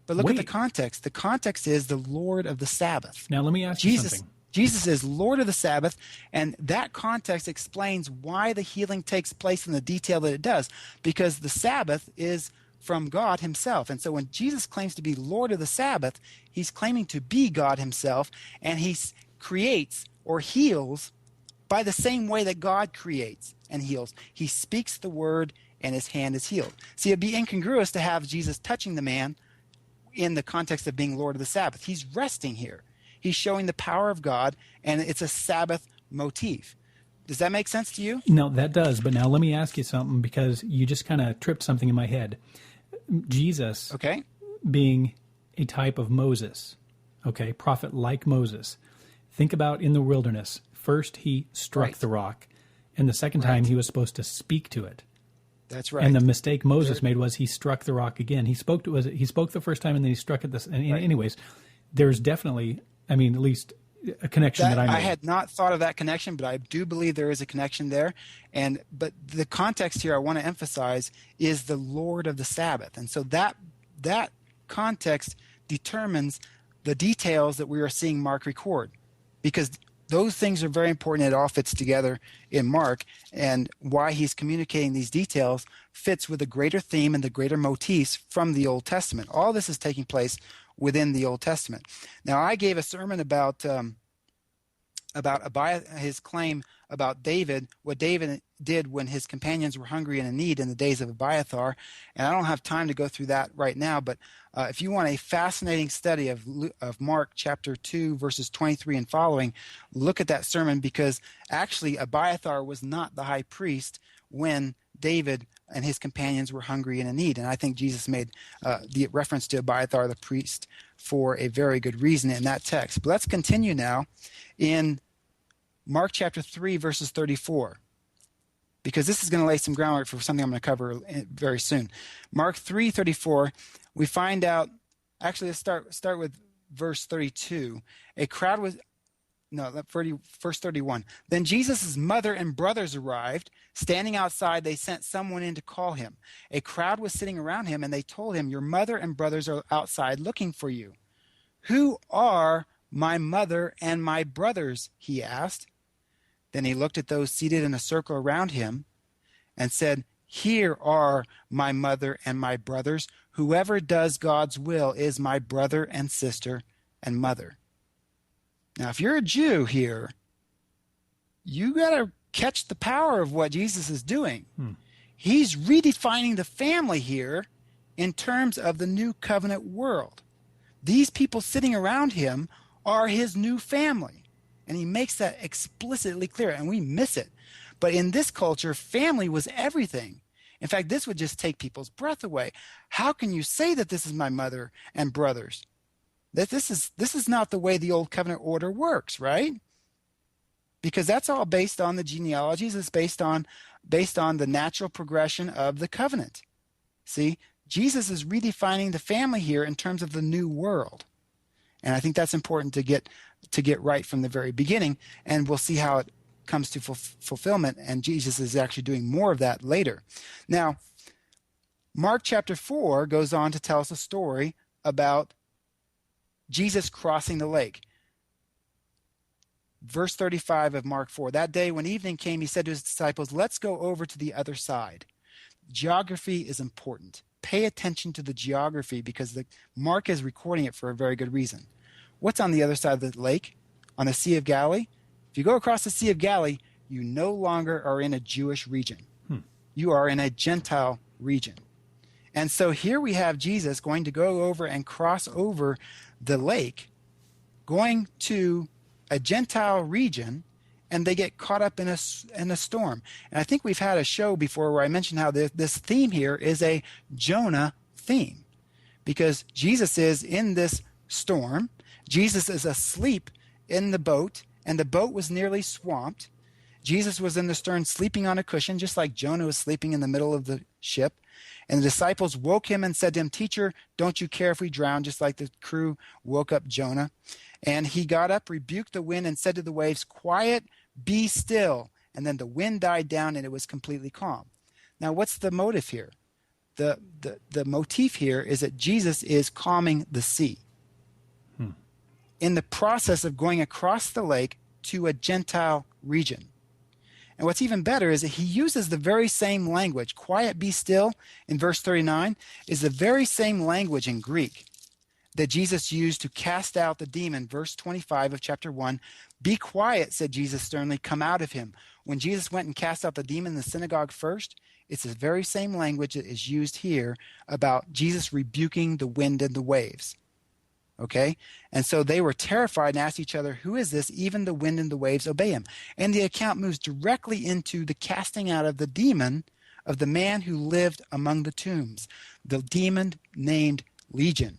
But look at the context. The context is the Lord of the Sabbath. Now, let me ask you something. Jesus is Lord of the Sabbath, and that context explains why the healing takes place in the detail that it does, because the Sabbath is from God himself. And so when Jesus claims to be Lord of the Sabbath, he's claiming to be God himself, and he creates or heals by the same way that God creates and heals. He speaks the word, and his hand is healed. See, it'd be incongruous to have Jesus touching the man in the context of being Lord of the Sabbath. He's resting here. He's showing the power of God, and it's a Sabbath motif. Does that make sense to you? No, that does. But now let me ask you something, because you just kind of tripped something in my head. Jesus, being a type of Moses, prophet like Moses. Think about in the wilderness. First, he struck the rock, and the second time he was supposed to speak to it. That's right. And the mistake Moses made was he struck the rock again. He spoke the first time, and then he struck it. Anyways, there's definitely, at least a connection that I made. I had not thought of that connection, but I do believe there is a connection there. But the context here I want to emphasize is the Lord of the Sabbath. And so that context determines the details that we are seeing Mark record, because those things are very important. It all fits together in Mark, and why he's communicating these details fits with the greater theme and the greater motifs from the Old Testament. All this is taking place within the Old Testament. Now, I gave a sermon about his claim about David, what David did when his companions were hungry and in need in the days of Abiathar, and I don't have time to go through that right now, but if you want a fascinating study of Mark chapter 2, verses 23 and following, look at that sermon, because actually Abiathar was not the high priest when David and his companions were hungry and in need. And I think Jesus made the reference to Abiathar the priest for a very good reason in that text. But let's continue now in Mark chapter 3, verses 34, because this is going to lay some groundwork for something I'm going to cover very soon. Mark 3:34, we find out, actually let's start with verse 32. Verse 31. Then Jesus' mother and brothers arrived. Standing outside, they sent someone in to call him. A crowd was sitting around him, and they told him, "Your mother and brothers are outside looking for you." "Who are my mother and my brothers?" he asked. Then he looked at those seated in a circle around him and said, "Here are my mother and my brothers. Whoever does God's will is my brother and sister and mother." Now, if you're a Jew here, you got to catch the power of what Jesus is doing. He's redefining the family here in terms of the new covenant world. These people sitting around him are his new family. And he makes that explicitly clear, and we miss it. But in this culture, family was everything. In fact, this would just take people's breath away. How can you say that this is my mother and brothers? That this is not the way the old covenant order works, right? Because that's all based on the genealogies. It's based on the natural progression of the covenant. See, Jesus is redefining the family here in terms of the new world. And I think that's important to get right from the very beginning, and we'll see how it comes to fulfillment, and Jesus is actually doing more of that later. Now, Mark chapter 4 goes on to tell us a story about Jesus crossing the lake. Verse 35 of Mark 4, that day when evening came, he said to his disciples, "Let's go over to the other side." Geography is important. Pay attention to the geography, because Mark is recording it for a very good reason. What's on the other side of the lake? On the Sea of Galilee? If you go across the Sea of Galilee, you no longer are in a Jewish region. You are in a Gentile region. And so here we have Jesus going to go over and cross over the lake, going to a Gentile region, and they get caught up in a storm. And I think we've had a show before where I mentioned how this theme here is a Jonah theme, because Jesus is in this storm. Jesus is asleep in the boat, and the boat was nearly swamped. Jesus was in the stern sleeping on a cushion, just like Jonah was sleeping in the middle of the ship. And the disciples woke him and said to him, "Teacher, don't you care if we drown?" Just like the crew woke up Jonah. And he got up, rebuked the wind, and said to the waves, "Quiet, be still." And then the wind died down, and it was completely calm. Now, what's the motive here? The motif here is that Jesus is calming the sea. In the process of going across the lake to a Gentile region. And what's even better is that he uses the very same language. "Quiet, be still," in verse 39 is the very same language in Greek that Jesus used to cast out the demon. Verse 25 of chapter 1, "Be quiet," said Jesus sternly, "come out of him." When Jesus went and cast out the demon in the synagogue first, it's the very same language that is used here about Jesus rebuking the wind and the waves. Okay? And so they were terrified and asked each other, "Who is this? Even the wind and the waves obey him." And the account moves directly into the casting out of the demon of the man who lived among the tombs, the demon named Legion.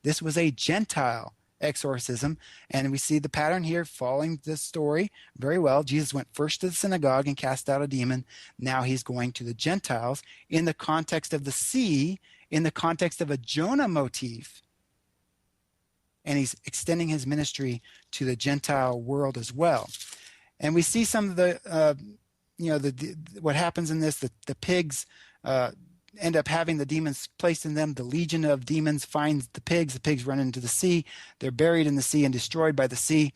This was a Gentile exorcism, and we see the pattern here following this story very well. Jesus went first to the synagogue and cast out a demon. Now he's going to the Gentiles in the context of the sea, in the context of a Jonah motif. and he's extending his ministry to the Gentile world as well. And we see some of the, what happens in this. The pigs end up having the demons placed in them. The legion of demons finds the pigs. The pigs run into the sea. They're buried in the sea and destroyed by the sea.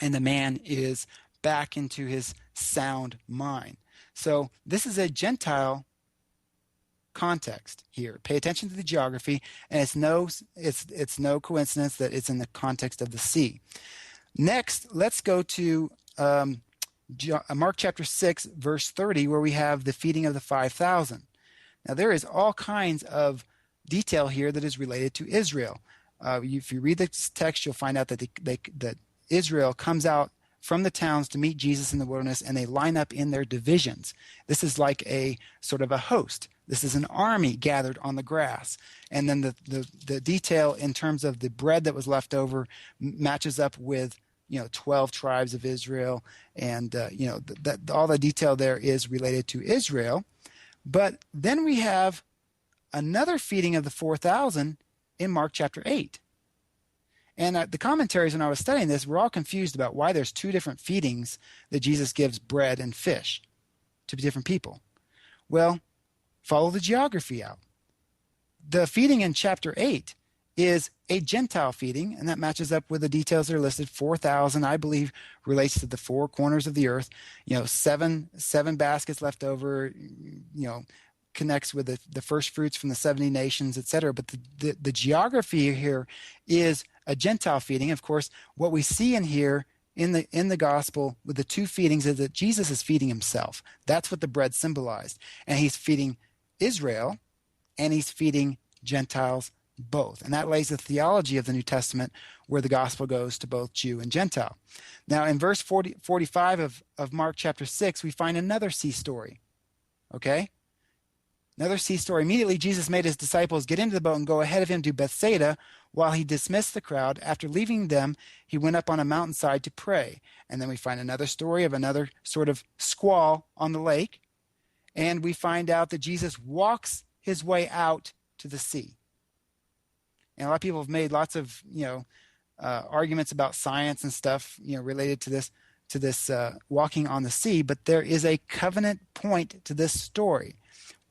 And the man is back into his sound mind. So this is a Gentile context here. Pay attention to the geography, and it's no coincidence that it's in the context of the sea. Next, let's go to Mark chapter 6, verse 30, where we have the feeding of the 5,000. Now, there is all kinds of detail here that is related to Israel. If you read this text, you'll find out that that Israel comes out from the towns to meet Jesus in the wilderness, and they line up in their divisions. This is like a sort of a host. This is an army gathered on the grass. And then the detail in terms of the bread that was left over matches up with 12 tribes of Israel, and all the detail there is related to Israel. But then we have another feeding of the 4,000 in Mark chapter 8. And the commentaries when I was studying this were all confused about why there's two different feedings that Jesus gives bread and fish to different people. Well, follow the geography out. The feeding in chapter 8 is a Gentile feeding, and that matches up with the details that are listed. 4,000, I believe, relates to the four corners of the earth. Seven baskets left over, connects with the first fruits from the 70 nations, etc. But the geography here is a Gentile feeding. Of course, what we see in here in the gospel with the two feedings is that Jesus is feeding himself. That's what the bread symbolized. And he's feeding Israel, and he's feeding Gentiles both. And that lays the theology of the New Testament, where the gospel goes to both Jew and Gentile. Now, in verse 45 of Mark chapter 6, we find another sea story. Okay? Another sea story. Immediately, Jesus made his disciples get into the boat and go ahead of him to Bethsaida while he dismissed the crowd. After leaving them, he went up on a mountainside to pray. And then we find another story of another sort of squall on the lake. And we find out that Jesus walks his way out to the sea. And a lot of people have made lots of, arguments about science and stuff, related to this walking on the sea. But there is a covenant point to this story.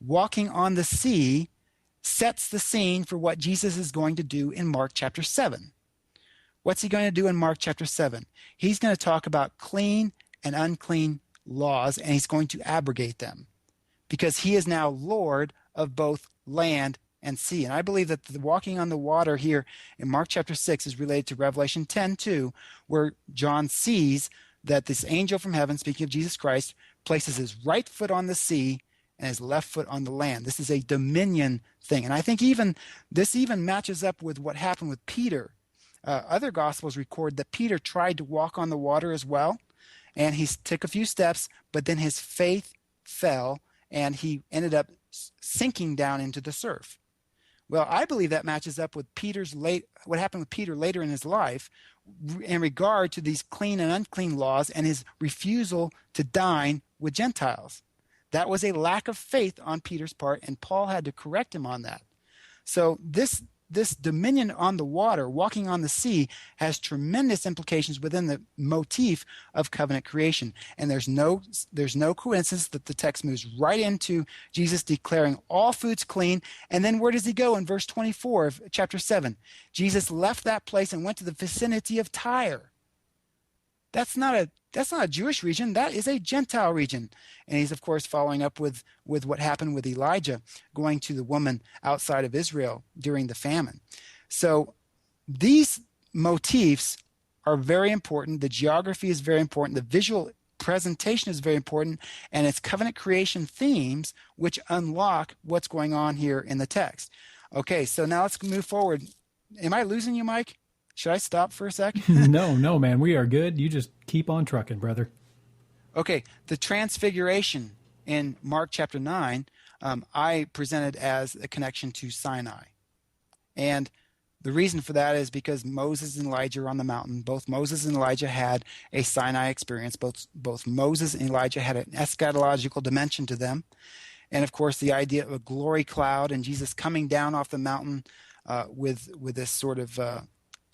Walking on the sea sets the scene for what Jesus is going to do in Mark chapter 7. What's he going to do in Mark chapter 7? He's going to talk about clean and unclean laws, and he's going to abrogate them, because he is now Lord of both land and sea. And I believe that the walking on the water here in Mark chapter 6 is related to Revelation 10:2, where John sees that this angel from heaven, speaking of Jesus Christ, places his right foot on the sea and his left foot on the land. This is a dominion thing. And I think this matches up with what happened with Peter. Other Gospels record that Peter tried to walk on the water as well, and he took a few steps, but then his faith fell, and he ended up sinking down into the surf. Well, I believe that matches up with what happened with Peter later in his life in regard to these clean and unclean laws and his refusal to dine with Gentiles. That was a lack of faith on Peter's part, and Paul had to correct him on that. So this dominion on the water, walking on the sea, has tremendous implications within the motif of covenant creation. And there's no coincidence that the text moves right into Jesus declaring all foods clean. And then where does he go in verse 24 of chapter 7? Jesus left that place and went to the vicinity of Tyre. That's not a Jewish region. That is a Gentile region. And he's, of course, following up with what happened with Elijah going to the woman outside of Israel during the famine. So these motifs are very important. The geography is very important. The visual presentation is very important. And it's covenant creation themes which unlock what's going on here in the text. Okay, so now let's move forward. Am I losing you, Mike? Should I stop for a sec? No, man. We are good. You just keep on trucking, brother. Okay. The transfiguration in Mark chapter 9, I presented as a connection to Sinai. And the reason for that is because Moses and Elijah are on the mountain. Both Moses and Elijah had a Sinai experience. Both Moses and Elijah had an eschatological dimension to them. And, of course, the idea of a glory cloud and Jesus coming down off the mountain with this sort of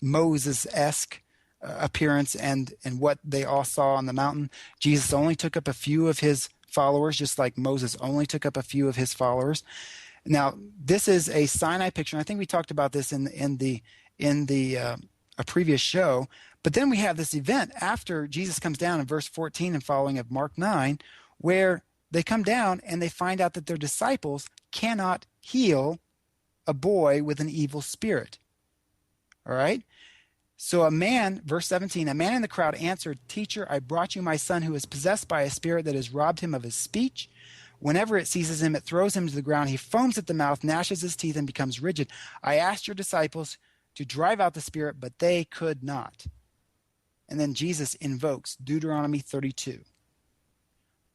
Moses-esque appearance and what they all saw on the mountain. Jesus only took up a few of his followers, just like Moses only took up a few of his followers. Now, this is a Sinai picture. And I think we talked about this in a previous show. But then we have this event after Jesus comes down in verse 14 and following of Mark 9, where they come down and they find out that their disciples cannot heal a boy with an evil spirit. All right? So a man, verse 17, a man in the crowd answered, "Teacher, I brought you my son who is possessed by a spirit that has robbed him of his speech. Whenever it seizes him, it throws him to the ground. He foams at the mouth, gnashes his teeth, and becomes rigid. I asked your disciples to drive out the spirit, but they could not." And then Jesus invokes Deuteronomy 32.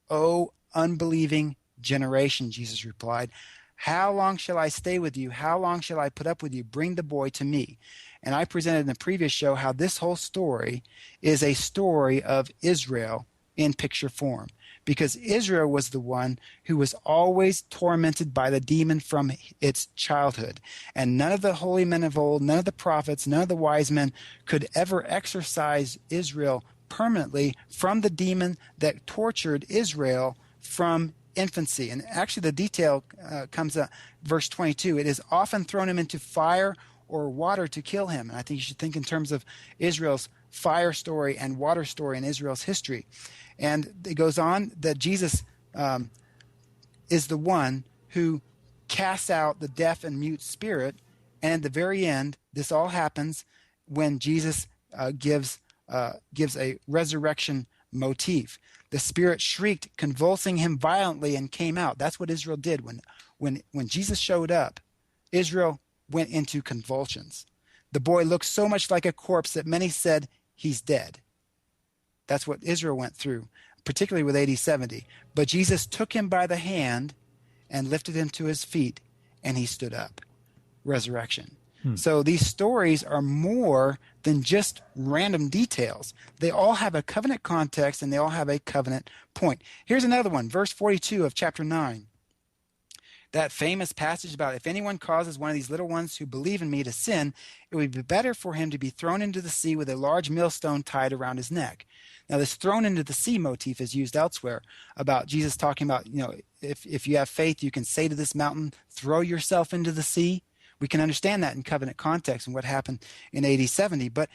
"O unbelieving generation," Jesus replied, "how long shall I stay with you? How long shall I put up with you? Bring the boy to me." And I presented in the previous show how this whole story is a story of Israel in picture form, because Israel was the one who was always tormented by the demon from its childhood. And none of the holy men of old, none of the prophets, none of the wise men could ever exorcise Israel permanently from the demon that tortured Israel from infancy. And actually the detail comes up, verse 22, "It is often thrown him into fire or water to kill him." And I think you should think in terms of Israel's fire story and water story in Israel's history. And it goes on that Jesus is the one who casts out the deaf and mute spirit. And at the very end, this all happens when Jesus gives a resurrection motif. The spirit shrieked, convulsing him violently, and came out. That's what Israel did. When Jesus showed up, Israel went into convulsions. The boy looked so much like a corpse that many said, "He's dead." That's what Israel went through, particularly with AD 70. But Jesus took him by the hand and lifted him to his feet, and he stood up. Resurrection. So these stories are more than just random details. They all have a covenant context, and they all have a covenant point. Here's another one, verse 42 of chapter 9. That famous passage about, "If anyone causes one of these little ones who believe in me to sin, it would be better for him to be thrown into the sea with a large millstone tied around his neck." Now, this thrown into the sea motif is used elsewhere about Jesus talking about, if you have faith, you can say to this mountain, "Throw yourself into the sea." We can understand that in covenant context and what happened in AD 70. But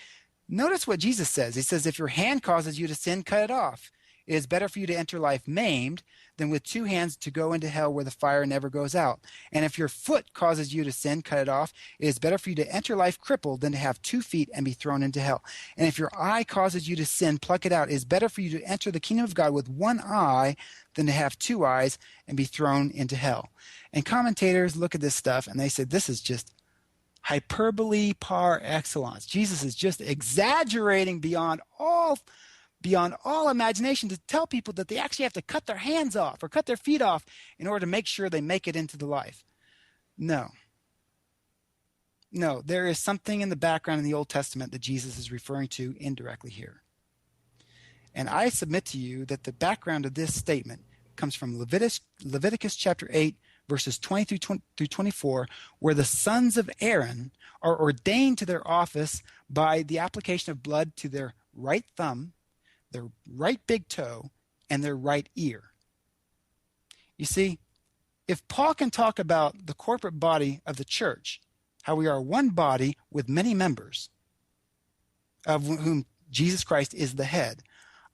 notice what Jesus says. He says, "If your hand causes you to sin, cut it off. It is better for you to enter life maimed than with two hands to go into hell where the fire never goes out. And if your foot causes you to sin, cut it off. It is better for you to enter life crippled than to have 2 feet and be thrown into hell. And if your eye causes you to sin, pluck it out. It is better for you to enter the kingdom of God with 1 eye than to have 2 eyes and be thrown into hell." And commentators look at this stuff and they say, this is just hyperbole par excellence. Jesus is just exaggerating beyond all imagination to tell people that they actually have to cut their hands off or cut their feet off in order to make sure they make it into the life. No, there is something in the background in the Old Testament that Jesus is referring to indirectly here. And I submit to you that the background of this statement comes from Leviticus chapter 8, verses 20 through 24, where the sons of Aaron are ordained to their office by the application of blood to their right thumb, their right big toe, and their right ear. You see, if Paul can talk about the corporate body of the church, how we are one body with many members, of whom Jesus Christ is the head,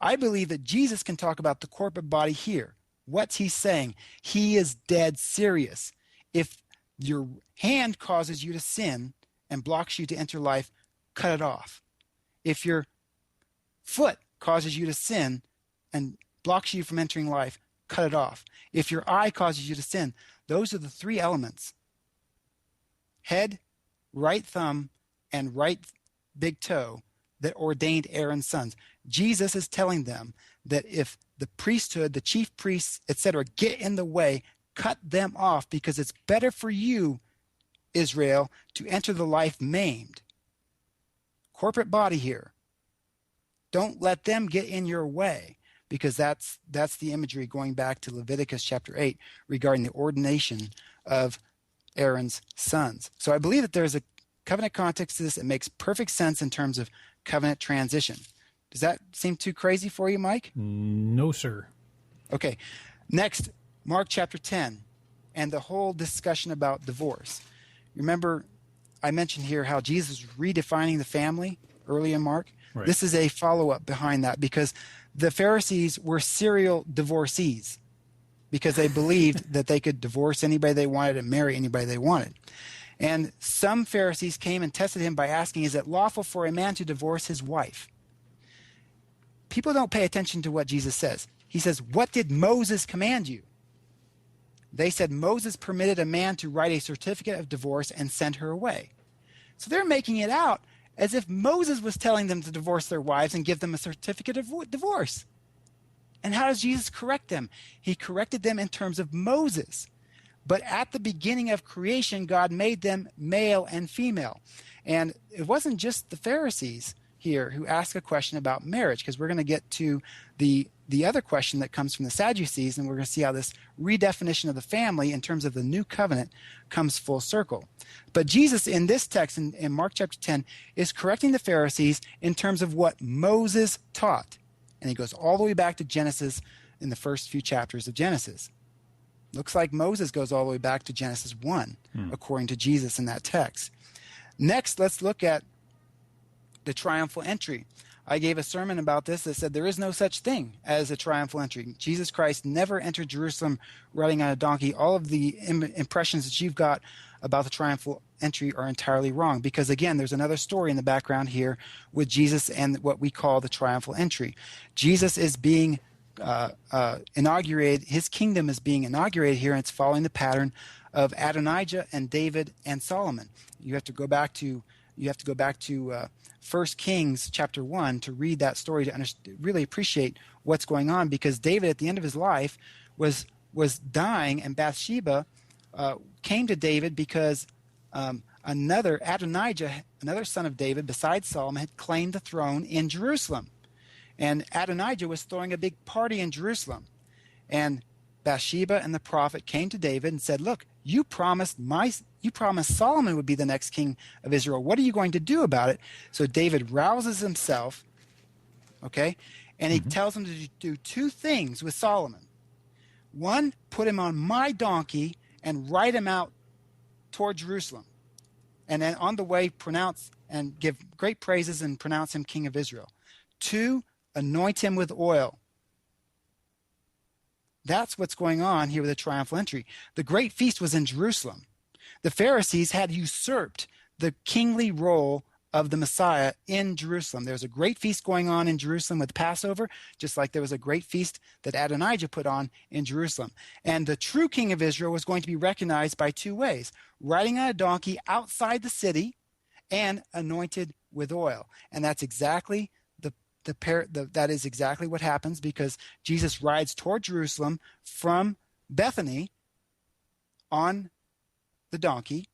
I believe that Jesus can talk about the corporate body here. What's he saying? He is dead serious. If your hand causes you to sin and blocks you to enter life, cut it off. If your foot causes you to sin and blocks you from entering life, cut it off. If your eye causes you to sin, those are the 3 elements: head, right thumb, and right big toe that ordained Aaron's sons. Jesus is telling them that if the priesthood, the chief priests, etc., get in the way, cut them off, because it's better for you, Israel, to enter the life maimed. Corporate body here. Don't let them get in your way, because that's the imagery going back to Leviticus chapter 8 regarding the ordination of Aaron's sons. So I believe that there's covenant context to this, it makes perfect sense in terms of covenant transition. Does that seem too crazy for you, Mike? No, sir. Okay. Next, Mark chapter 10 and the whole discussion about divorce. Remember, I mentioned here how Jesus is redefining the family early in Mark. Right. This is a follow-up behind that because the Pharisees were serial divorcees because they believed that they could divorce anybody they wanted and marry anybody they wanted. And some Pharisees came and tested him by asking, is it lawful for a man to divorce his wife? People don't pay attention to what Jesus says. He says, what did Moses command you? They said Moses permitted a man to write a certificate of divorce and send her away. So they're making it out as if Moses was telling them to divorce their wives and give them a certificate of divorce. And how does Jesus correct them? He corrected them in terms of Moses. But at the beginning of creation, God made them male and female. And it wasn't just the Pharisees here who asked a question about marriage, because we're going to get to the other question that comes from the Sadducees, and we're going to see how this redefinition of the family in terms of the new covenant comes full circle. But Jesus in this text in Mark chapter 10 is correcting the Pharisees in terms of what Moses taught. And he goes all the way back to Genesis in the first few chapters of Genesis. Looks like Moses goes all the way back to Genesis 1, according to Jesus in that text. Next, let's look at the triumphal entry. I gave a sermon about this that said there is no such thing as a triumphal entry. Jesus Christ never entered Jerusalem riding on a donkey. All of the impressions that you've got about the triumphal entry are entirely wrong because, again, there's another story in the background here with Jesus and what we call the triumphal entry. Jesus is being inaugurated. His kingdom is being inaugurated here, and it's following the pattern of Adonijah and David and Solomon. You have to go back to 1 Kings chapter 1 to read that story to really appreciate what's going on, because David at the end of his life was dying, and Bathsheba came to David because Adonijah, another son of David besides Solomon, had claimed the throne in Jerusalem. And Adonijah was throwing a big party in Jerusalem. And Bathsheba and the prophet came to David and said, look, you promised Solomon would be the next king of Israel. What are you going to do about it? So David rouses himself, okay, and he tells him to do two things with Solomon. One, put him on my donkey and ride him out toward Jerusalem. And then on the way, pronounce and give great praises and pronounce him king of Israel. Two, anoint him with oil. That's what's going on here with the triumphal entry. The great feast was in Jerusalem. The Pharisees had usurped the kingly role of the Messiah in Jerusalem. There was a great feast going on in Jerusalem with Passover, just like there was a great feast that Adonijah put on in Jerusalem. And the true king of Israel was going to be recognized by two ways: riding on a donkey outside the city and anointed with oil. And that's exactly that is exactly what happens, because Jesus rides toward Jerusalem from Bethany on the donkey,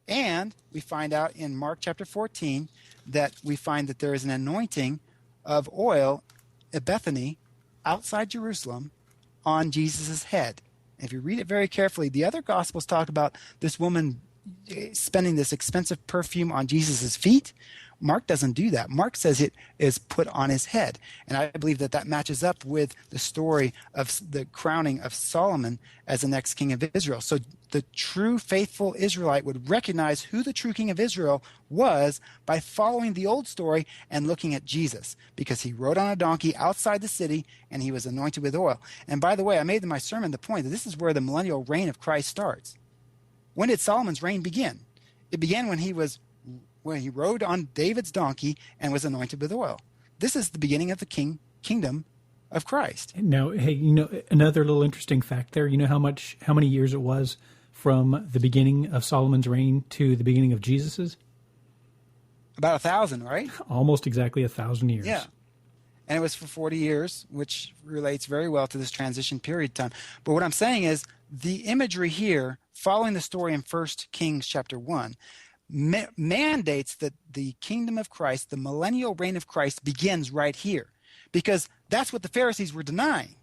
and we find out in Mark chapter 14 that we find that there is an anointing of oil at Bethany outside Jerusalem on Jesus' head. If you read it very carefully, the other Gospels talk about this woman spending this expensive perfume on Jesus' feet. Mark doesn't do that. Mark says it is put on his head. And I believe that matches up with the story of the crowning of Solomon as the next king of Israel. So the true faithful Israelite would recognize who the true king of Israel was by following the old story and looking at Jesus, because he rode on a donkey outside the city and he was anointed with oil. And by the way, I made in my sermon the point that this is where the millennial reign of Christ starts. When did Solomon's reign begin? It began when he rode on David's donkey and was anointed with oil. This is the beginning of the kingdom of Christ. Now, hey, another little interesting fact there. You know how many years it was from the beginning of Solomon's reign to the beginning of Jesus's? About 1,000, right? Almost exactly 1,000 years. Yeah. And it was for 40 years, which relates very well to this transition period time. But what I'm saying is the imagery here, following the story in 1 Kings chapter 1, mandates that the kingdom of Christ, the millennial reign of Christ, begins right here, because that's what the Pharisees were denying.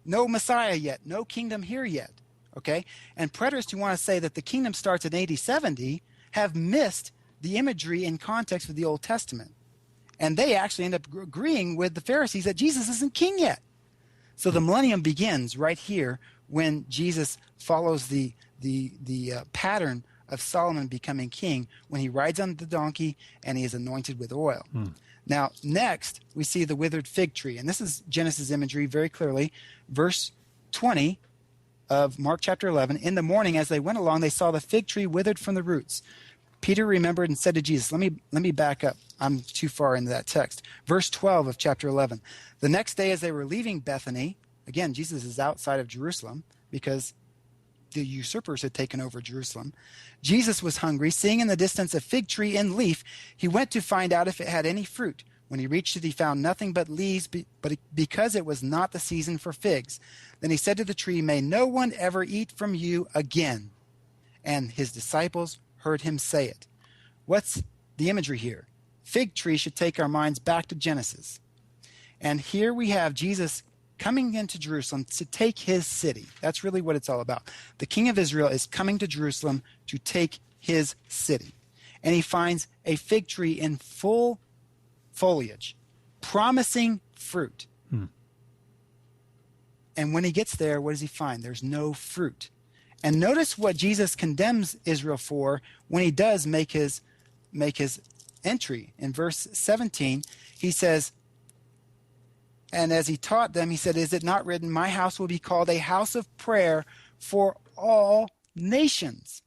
No Messiah yet, no kingdom here yet, okay? And preterists who want to say that the kingdom starts in AD 70 have missed the imagery in context with the Old Testament. And they actually end up agreeing with the Pharisees that Jesus isn't king yet. So the millennium begins right here when Jesus follows the pattern of Solomon becoming king, when he rides on the donkey and he is anointed with oil. Now, next, we see the withered fig tree. And this is Genesis imagery very clearly. Verse 20 of Mark chapter 11, in the morning as they went along, they saw the fig tree withered from the roots. Peter remembered and said to Jesus, let me back up. I'm too far into that text. Verse 12 of chapter 11. The next day as they were leaving Bethany, again, Jesus is outside of Jerusalem because the usurpers had taken over Jerusalem. Jesus was hungry. Seeing in the distance a fig tree in leaf, he went to find out if it had any fruit. When he reached it, he found nothing but leaves, but because it was not the season for figs. Then he said to the tree, may no one ever eat from you again. And his disciples heard him say it. What's the imagery here? Fig tree should take our minds back to Genesis. And here we have Jesus coming into Jerusalem to take his city. That's really what it's all about. The king of Israel is coming to Jerusalem to take his city. And he finds a fig tree in full foliage, promising fruit. And when he gets there, what does he find? There's no fruit. And notice what Jesus condemns Israel for when he does make his entry. In verse 17, he says, and as he taught them, he said, is it not written, my house will be called a house of prayer for all nations,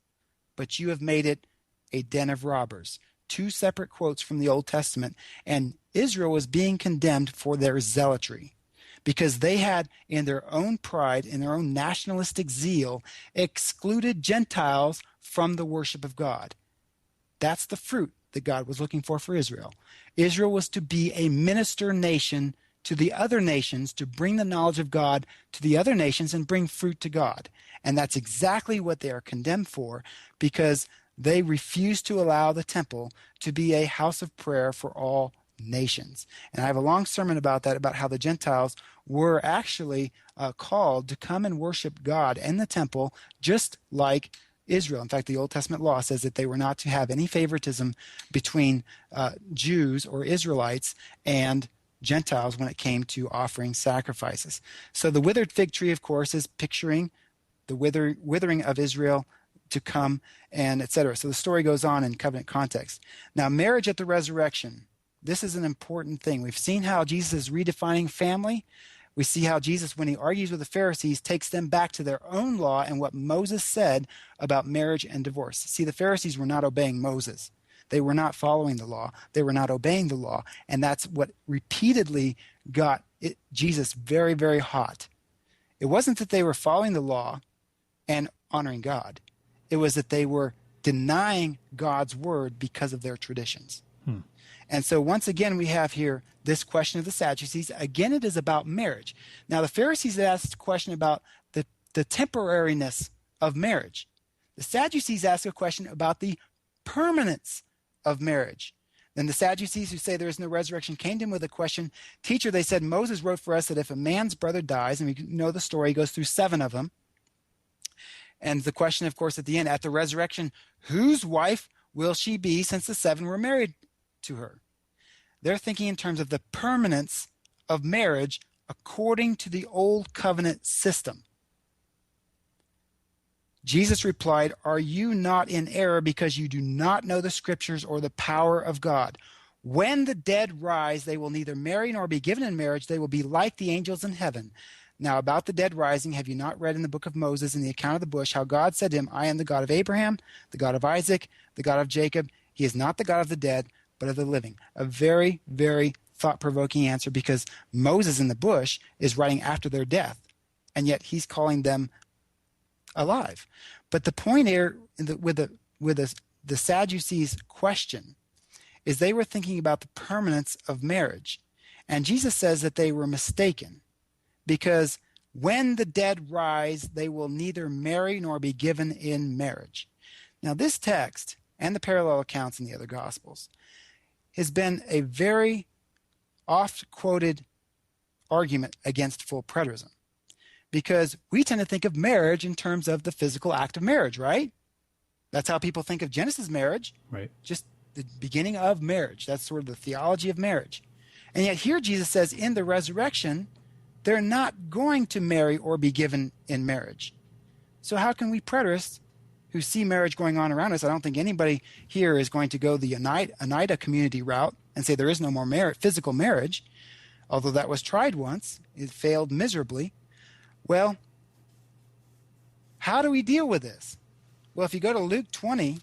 but you have made it a den of robbers. Two separate quotes from the Old Testament. And Israel was being condemned for their zealotry, because they had, in their own pride, in their own nationalistic zeal, excluded Gentiles from the worship of God. That's the fruit that God was looking for Israel. Israel was to be a minister nation to the other nations, to bring the knowledge of God to the other nations and bring fruit to God. And that's exactly what they are condemned for, because they refuse to allow the temple to be a house of prayer for all nations. And I have a long sermon about that, about how the Gentiles were actually called to come and worship God in the temple, just like Israel. In fact, the Old Testament law says that they were not to have any favoritism between Jews or Israelites and Gentiles when it came to offering sacrifices. So the withered fig tree, of course, is picturing the withering of Israel to come, and etc. So the story goes on in covenant context. Now, marriage at the resurrection. This is an important thing. We've seen how Jesus is redefining family. We see how Jesus, when he argues with the Pharisees, takes them back to their own law and what Moses said about marriage and divorce. See, the Pharisees were not obeying Moses. They were not following the law. They were not obeying the law. And that's what repeatedly got Jesus very, very hot. It wasn't that they were following the law and honoring God. It was that they were denying God's word because of their traditions. And so once again, we have here this question of the Sadducees. Again, it is about marriage. Now, the Pharisees asked a question about the temporariness of marriage. The Sadducees ask a question about the permanence of marriage. Then the Sadducees, who say there is no resurrection, came to him with a question. Teacher, they said, Moses wrote for us that if a man's brother dies, and we know the story, he goes through 7 of them. And the question, of course, at the end, at the resurrection, whose wife will she be since the 7 were married to her? They're thinking in terms of the permanence of marriage according to the old covenant system. Jesus replied, are you not in error because you do not know the scriptures or the power of God? When the dead rise, they will neither marry nor be given in marriage. They will be like the angels in heaven. Now, about the dead rising, have you not read in the book of Moses, in the account of the bush, how God said to him, I am the God of Abraham, the God of Isaac, the God of Jacob. He is not the God of the dead, but of the living. A very, very thought-provoking answer, because Moses in the bush is writing after their death, and yet he's calling them alive. But the point here with the Sadducees' question is they were thinking about the permanence of marriage. And Jesus says that they were mistaken, because when the dead rise, they will neither marry nor be given in marriage. Now, this text and the parallel accounts in the other Gospels has been a very oft-quoted argument against full preterism, because we tend to think of marriage in terms of the physical act of marriage, right? That's how people think of Genesis marriage. Right. Just the beginning of marriage. That's sort of the theology of marriage. And yet here Jesus says in the resurrection, they're not going to marry or be given in marriage. So how can we preterists who see marriage going on around us, I don't think anybody here is going to go the Oneida community route and say there is no more physical marriage, although that was tried once. It failed miserably. Well, how do we deal with this? Well, if you go to Luke 20,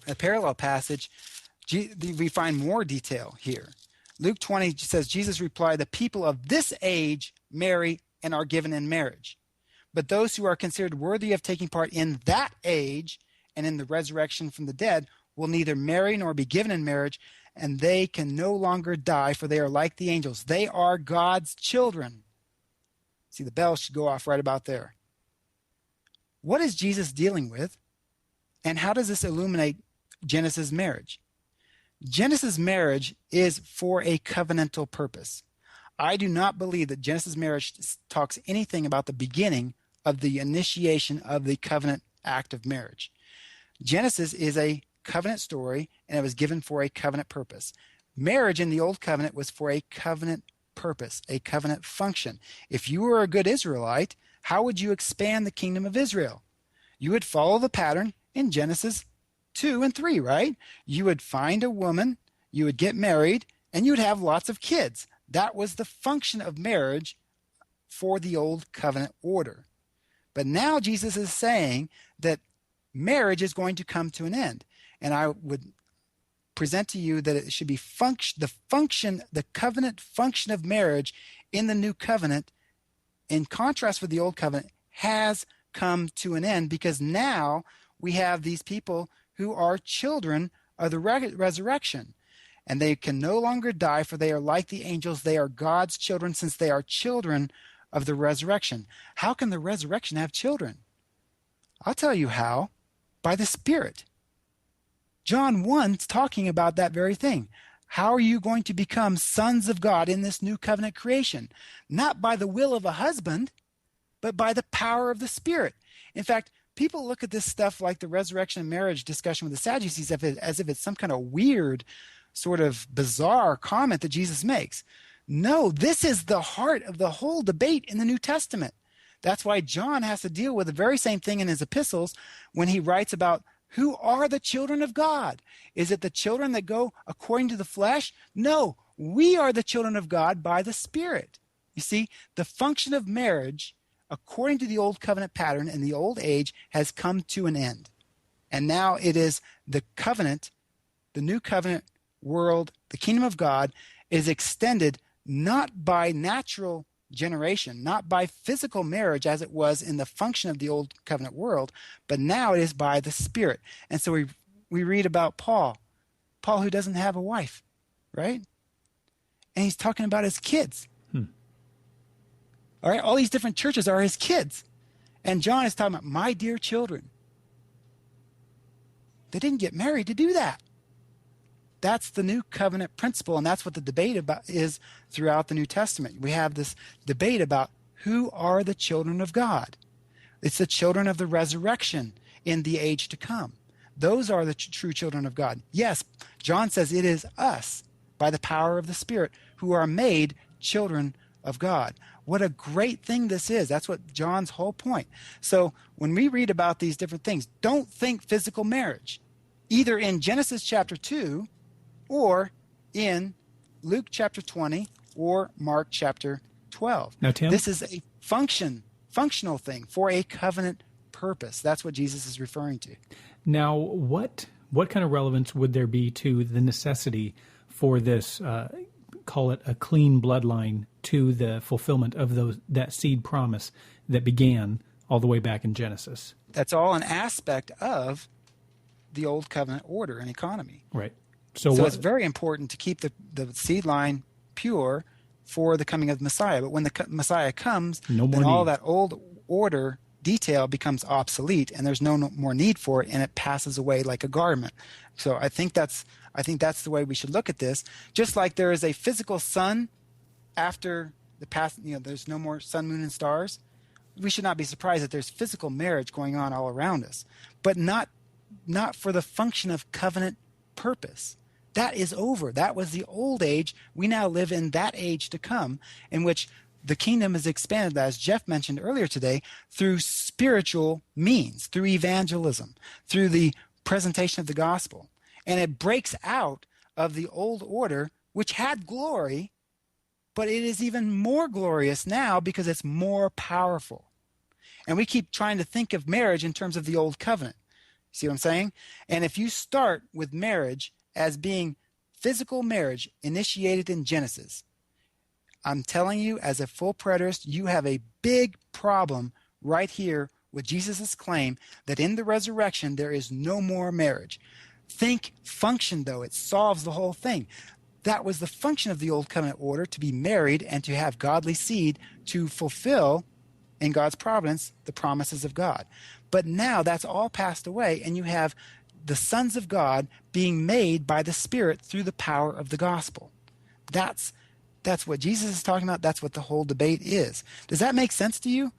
a parallel passage, we find more detail here. Luke 20 says, Jesus replied, the people of this age marry and are given in marriage. But those who are considered worthy of taking part in that age and in the resurrection from the dead will neither marry nor be given in marriage, and they can no longer die, for they are like the angels. They are God's children. See, the bell should go off right about there. What is Jesus dealing with, and how does this illuminate Genesis marriage? Genesis marriage is for a covenantal purpose. I do not believe that Genesis marriage talks anything about the beginning of the initiation of the covenant act of marriage. Genesis is a covenant story, and it was given for a covenant purpose. Marriage in the Old Covenant was for a covenant purpose, a covenant function. If you were a good Israelite, how would you expand the kingdom of Israel? You would follow the pattern in Genesis 2 and 3, right? You would find a woman, you would get married, and you would have lots of kids. That was the function of marriage for the Old Covenant order. But now Jesus is saying that marriage is going to come to an end. And I would present to you that it should be the covenant function of marriage in the new covenant, in contrast with the old covenant, has come to an end, because now we have these people who are children of the resurrection. And they can no longer die, for they are like the angels. They are God's children, since they are children of the resurrection. How can the resurrection have children? I'll tell you how. By the Spirit. John 1's talking about that very thing. How are you going to become sons of God in this new covenant creation? Not by the will of a husband, but by the power of the Spirit. In fact, people look at this stuff like the resurrection and marriage discussion with the Sadducees as if it's some kind of weird, sort of bizarre comment that Jesus makes. No, this is the heart of the whole debate in the New Testament. That's why John has to deal with the very same thing in his epistles when he writes about who are the children of God. Is it the children that go according to the flesh? No, we are the children of God by the Spirit. You see, the function of marriage, according to the old covenant pattern in the old age, has come to an end. And now it is the covenant, the new covenant world, the kingdom of God is extended not by natural generation, not by physical marriage as it was in the function of the old covenant world, but now it is by the Spirit. And so we read about Paul who doesn't have a wife, right? And he's talking about his kids. All right, all these different churches are his kids. And John is talking about my dear children. They didn't get married to do that. That's the new covenant principle, and that's what the debate about is throughout the New Testament. We have this debate about who are the children of God. It's the children of the resurrection in the age to come. Those are the true children of God. Yes, John says it is us, by the power of the Spirit, who are made children of God. What a great thing this is. That's what John's whole point. So when we read about these different things, don't think physical marriage, either in Genesis chapter 2 or in Luke chapter 20 or Mark chapter 12. Now, Tim, this is a functional thing for a covenant purpose. That's what Jesus is referring to. Now, what kind of relevance would there be to the necessity for this, call it a clean bloodline, to the fulfillment of that seed promise that began all the way back in Genesis? That's all an aspect of the old covenant order and economy. Right. So it's very important to keep the seed line pure for the coming of the Messiah. But when the Messiah comes, then all that old order detail becomes obsolete, and there's no more need for it, and it passes away like a garment. So I think that's the way we should look at this. Just like there is a physical sun after the past, there's no more sun, moon, and stars. We should not be surprised that there's physical marriage going on all around us, but not for the function of covenant purpose. That is over. That was the old age. We now live in that age to come, in which the kingdom is expanded, as Jeff mentioned earlier today, through spiritual means, through evangelism, through the presentation of the gospel. And it breaks out of the old order, which had glory, but it is even more glorious now because it's more powerful. And we keep trying to think of marriage in terms of the old covenant. See what I'm saying? And if you start with marriage as being physical marriage initiated in Genesis, I'm telling you, as a full preterist, you have a big problem right here with Jesus' claim that in the resurrection there is no more marriage. Think function, though. It solves the whole thing. That was the function of the old covenant order, to be married and to have godly seed to fulfill, in God's providence, the promises of God. But now that's all passed away, and you have the sons of God being made by the Spirit through the power of the gospel. That's what Jesus is talking about. That's what the whole debate is. Does that make sense to you?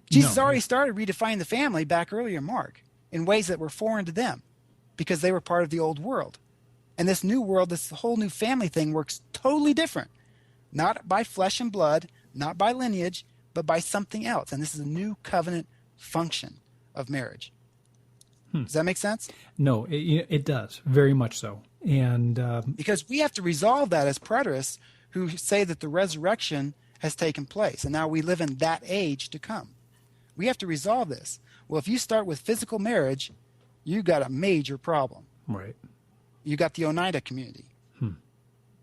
Jesus already started redefining the family back earlier in Mark in ways that were foreign to them because they were part of the old world. And this new world, this whole new family thing works totally different. Not by flesh and blood, not by lineage, but by something else. And this is a new covenant function of marriage. Does that make sense? No, it does. Very much so. And because we have to resolve that as preterists who say that the resurrection has taken place. And now we live in that age to come. We have to resolve this. Well, if you start with physical marriage, you got a major problem. Right. You got the Oneida community.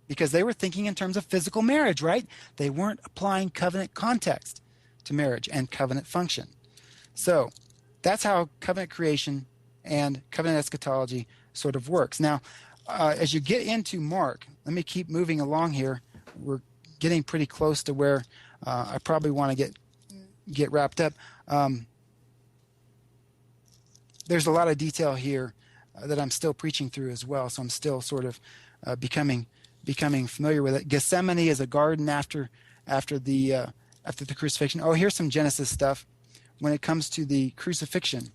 Because they were thinking in terms of physical marriage, right? They weren't applying covenant context to marriage and covenant function. So that's how covenant creation and covenant eschatology sort of works. Now, as you get into Mark, let me keep moving along here. We're getting pretty close to where I probably want to get wrapped up. There's a lot of detail here that I'm still preaching through as well, so I'm still sort of becoming familiar with it. Gethsemane is a garden after the crucifixion. Oh, here's some Genesis stuff. When it comes to the crucifixion,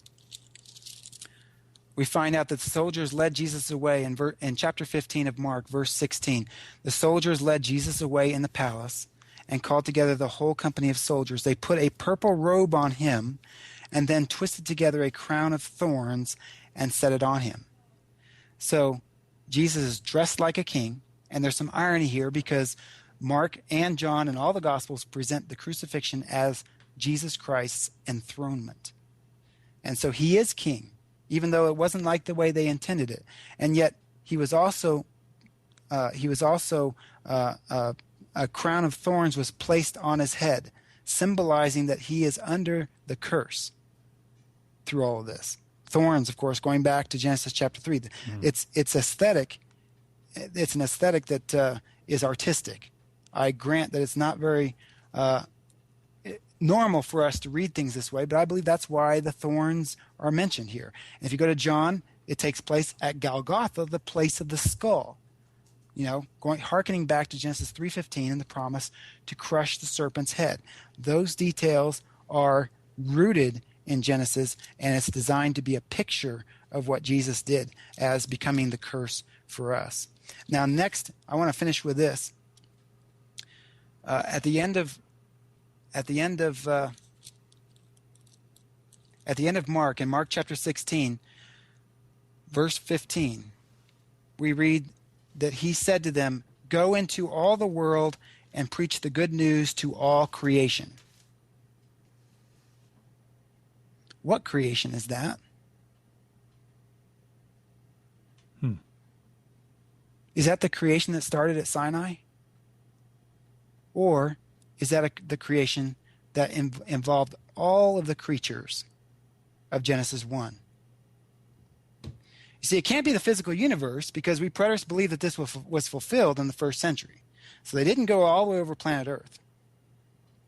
we find out that the soldiers led Jesus away in chapter 15 of Mark, verse 16. The soldiers led Jesus away in the palace and called together the whole company of soldiers. They put a purple robe on him and then twisted together a crown of thorns and set it on him. So Jesus is dressed like a king, and there's some irony here because Mark and John and all the Gospels present the crucifixion as Jesus Christ's enthronement. And so he is king, even though it wasn't like the way they intended it. And yet he was also a crown of thorns was placed on his head, symbolizing that he is under the curse through all of this. Thorns, of course, going back to Genesis chapter 3. It's aesthetic. It's an aesthetic that is artistic. I grant that it's not very normal for us to read things this way, but I believe that's why the thorns are mentioned here. And if you go to John, it takes place at Golgotha, the place of the skull. Hearkening back to Genesis 3:15 and the promise to crush the serpent's head. Those details are rooted in Genesis, and it's designed to be a picture of what Jesus did as becoming the curse for us. Now, next, I want to finish with this. At the end of Mark, in Mark chapter 16, verse 15, we read that he said to them, "Go into all the world and preach the good news to all creation." What creation is that? Is that the creation that started at Sinai? Or is that the creation that involved all of the creatures of Genesis 1? You see, it can't be the physical universe because we preterists believe that this was fulfilled in the first century. So they didn't go all the way over planet Earth.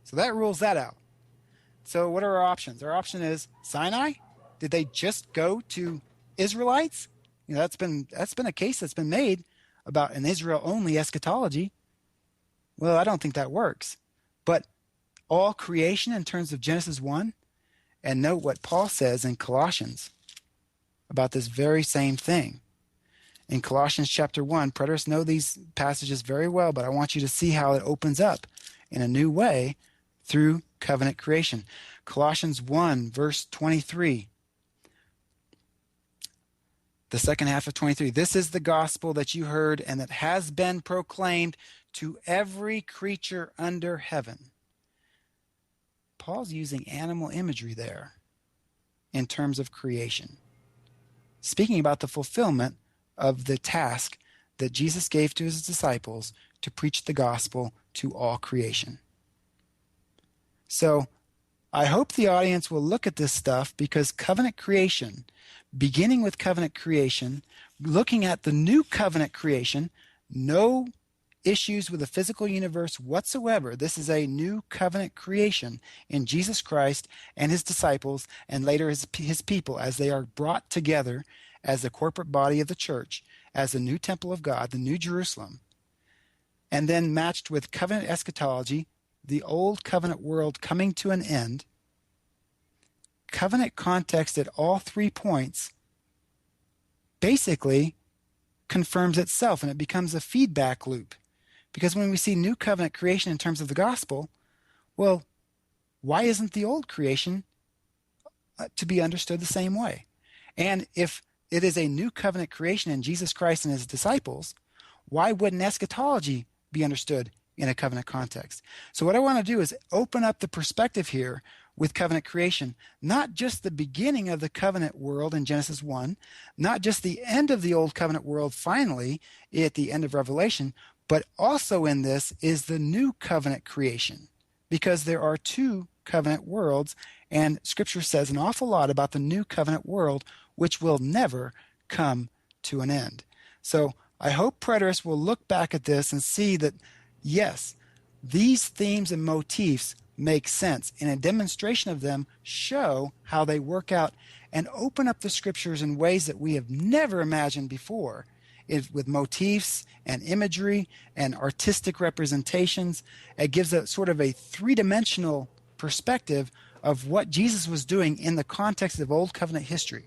So that rules that out. So what are our options? Our option is Sinai. Did they just go to Israelites? That's been a case that's been made about an Israel-only eschatology. Well, I don't think that works. But all creation in terms of Genesis 1, and note what Paul says in Colossians about this very same thing. In Colossians chapter 1, preterists know these passages very well, but I want you to see how it opens up in a new way through covenant creation. Colossians 1, verse 23. The second half of 23. This is the gospel that you heard and that has been proclaimed to every creature under heaven. Paul's using animal imagery there in terms of creation, speaking about the fulfillment of the task that Jesus gave to his disciples to preach the gospel to all creation. So I hope the audience will look at this stuff, because covenant creation, beginning with covenant creation, looking at the new covenant creation, no issues with the physical universe whatsoever. This is a new covenant creation in Jesus Christ and his disciples, and later his people, as they are brought together as the corporate body of the church, as the new temple of God, the new Jerusalem, and then matched with covenant eschatology, the old covenant world coming to an end. Covenant context at all 3 points basically confirms itself, and it becomes a feedback loop. Because when we see new covenant creation in terms of the gospel, well, why isn't the old creation to be understood the same way? And if it is a new covenant creation in Jesus Christ and his disciples, why wouldn't eschatology be understood in a covenant context? So what I want to do is open up the perspective here with covenant creation, not just the beginning of the covenant world in Genesis 1, not just the end of the old covenant world finally at the end of Revelation, but also in this is the new covenant creation, because there are 2 covenant worlds, and Scripture says an awful lot about the new covenant world, which will never come to an end. So I hope preterists will look back at this and see that, yes, these themes and motifs make sense, and a demonstration of them show how they work out and open up the Scriptures in ways that we have never imagined before, with motifs and imagery and artistic representations. It gives a sort of a 3-dimensional perspective of what Jesus was doing in the context of Old Covenant history,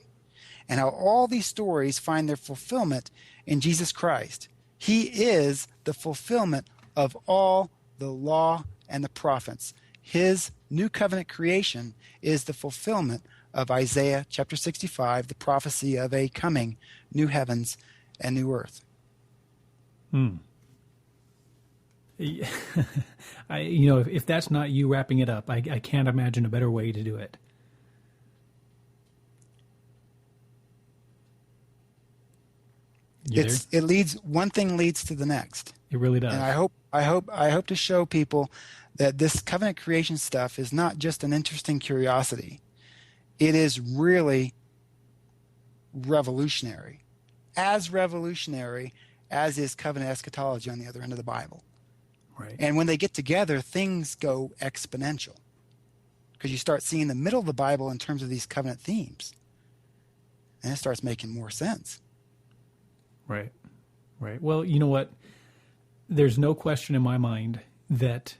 and how all these stories find their fulfillment in Jesus Christ. He is the fulfillment of all the law and the prophets. His new covenant creation is the fulfillment of Isaiah chapter 65, the prophecy of a coming new heavens and new earth. If that's not you wrapping it up, I can't imagine a better way to do it. One thing leads to the next. It really does. And I hope to show people that this covenant creation stuff is not just an interesting curiosity. It is really revolutionary as is covenant eschatology on the other end of the Bible. Right. And when they get together, things go exponential, because you start seeing the middle of the Bible in terms of these covenant themes, and it starts making more sense. Right. Well, you know what? There's no question in my mind that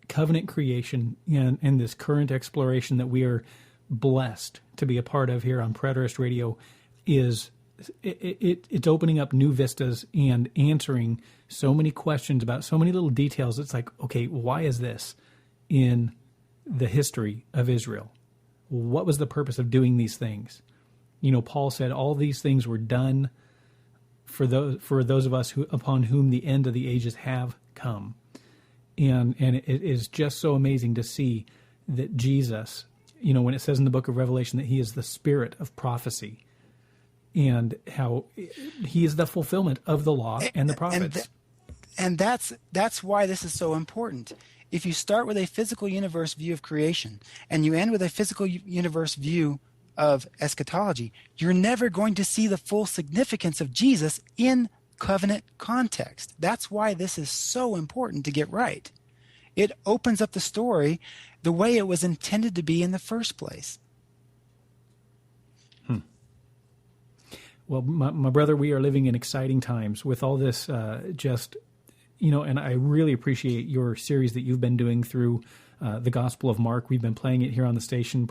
covenant creation and this current exploration that we are blessed to be a part of here on Preterist Radio is it's opening up new vistas and answering so many questions about so many little details. It's like, okay, why is this in the history of Israel? What was the purpose of doing these things? Paul said all these things were done for those of us upon whom the end of the ages have come. And it is just so amazing to see that Jesus, when it says in the book of Revelation that he is the spirit of prophecy, and how he is the fulfillment of the law and the prophets. And that's why this is so important. If you start with a physical universe view of creation and you end with a physical universe view of eschatology, you're never going to see the full significance of Jesus in covenant context. That's why this is so important to get right. It opens up the story the way it was intended to be in the first place. Well, my brother, we are living in exciting times with all this and I really appreciate your series that you've been doing through the Gospel of Mark. We've been playing it here on the station.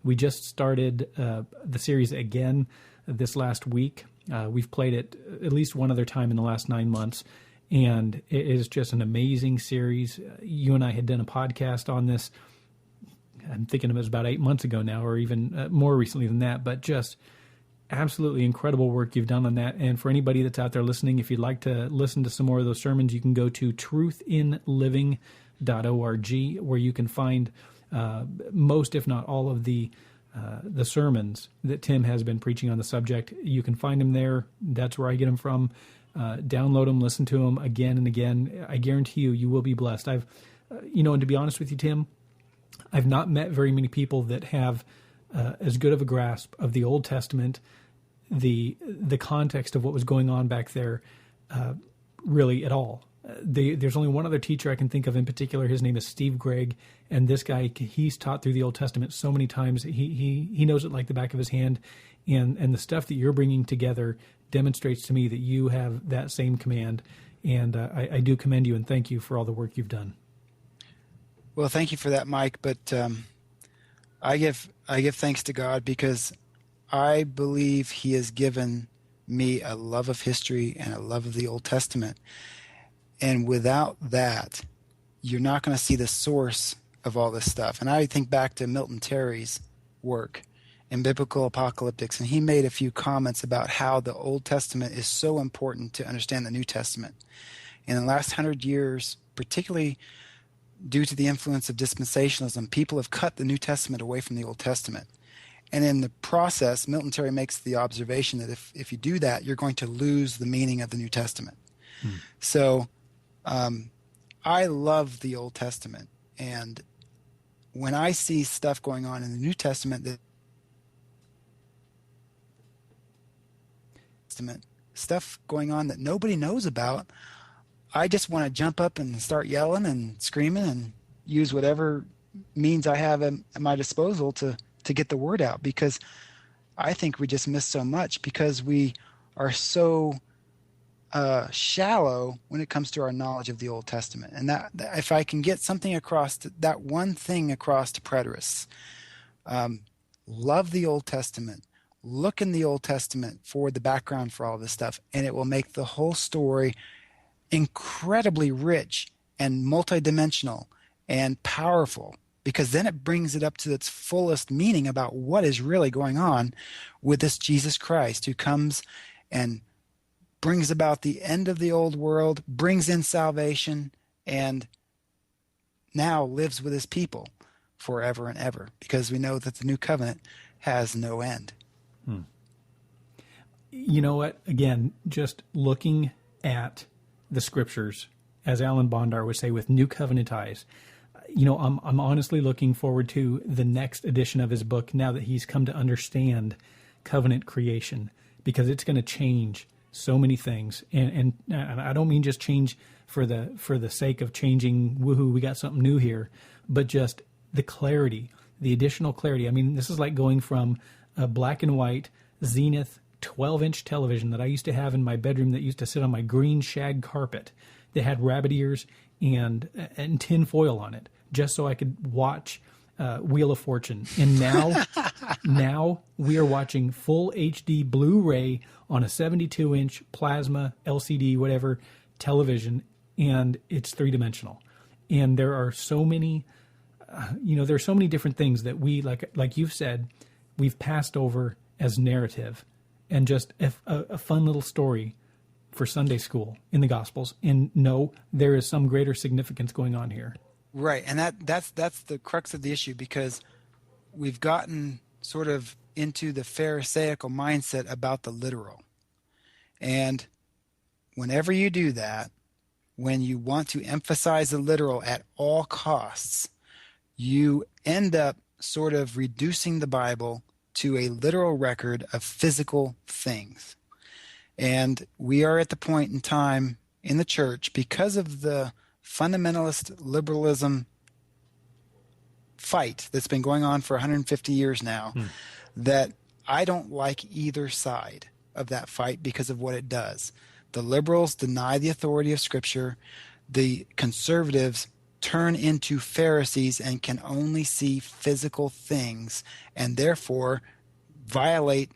We just started the series again this last week, We've played it at least one other time in the last 9 months, and it is just an amazing series. You and I had done a podcast on this. I'm thinking it was about 8 months ago now, or even more recently than that, but just absolutely incredible work you've done on that. And for anybody that's out there listening, if you'd like to listen to some more of those sermons, you can go to truthinliving.org, where you can find most, if not all, of the sermons that Tim has been preaching on the subject. You can find them there. That's where I get them from. Download them, listen to them again and again. I guarantee you will be blessed. And to be honest with you, Tim, I've not met very many people that have as good of a grasp of the Old Testament, the context of what was going on back there, really at all. There's only one other teacher I can think of in particular. His name is Steve Gregg, and this guy, he's taught through the Old Testament so many times. He knows it like the back of his hand, and the stuff that you're bringing together demonstrates to me that you have that same command, and I do commend you and thank you for all the work you've done. Well, thank you for that, Mike. But I give thanks to God because I believe He has given me a love of history and a love of the Old Testament. And without that, you're not going to see the source of all this stuff. And I think back to Milton Terry's work in Biblical Apocalyptics, and he made a few comments about how the Old Testament is so important to understand the New Testament. In the last 100 years, particularly due to the influence of dispensationalism, people have cut the New Testament away from the Old Testament. And in the process, Milton Terry makes the observation that if you do that, you're going to lose the meaning of the New Testament. So I love the Old Testament. And when I see stuff going on in the New Testament, stuff going on that nobody knows about, I just want to jump up and start yelling and screaming and use whatever means I have at my disposal to get the word out, because I think we just miss so much because we are so shallow when it comes to our knowledge of the Old Testament. And that if I can get something across, that one thing across to preterists, love the Old Testament, look in the Old Testament for the background for all this stuff, and it will make the whole story incredibly rich and multidimensional and powerful, because then it brings it up to its fullest meaning about what is really going on with this Jesus Christ who comes and brings about the end of the old world, brings in salvation, and now lives with his people forever and ever, because we know that the new covenant has no end. You know what? Again, just looking at the scriptures, as Alan Bondar would say, with new covenant eyes, I'm honestly looking forward to the next edition of his book now that he's come to understand covenant creation, because it's going to change so many things. And I don't mean just change for the sake of changing, woohoo, we got something new here, but just the clarity, the additional clarity. I mean, this is like going from a black and white Zenith 12-inch television that I used to have in my bedroom that used to sit on my green shag carpet that had rabbit ears and tin foil on it, just so I could watch Wheel of Fortune. And now we are watching full HD Blu-ray on a 72-inch plasma LCD, whatever, television, and it's three-dimensional. And there are so many, there are so many different things that we, like you've said, we've passed over as narrative and just a fun little story for Sunday school in the Gospels. And no, there is some greater significance going on here. Right, and that's the crux of the issue, because we've gotten sort of into the Pharisaical mindset about the literal. And whenever you do that, when you want to emphasize the literal at all costs, you end up sort of reducing the Bible to a literal record of physical things. And we are at the point in time in the church, because of the fundamentalist liberalism fight that's been going on for 150 years now, that I don't like either side of that fight because of what it does. The liberals deny the authority of Scripture. The conservatives turn into Pharisees and can only see physical things, and therefore violate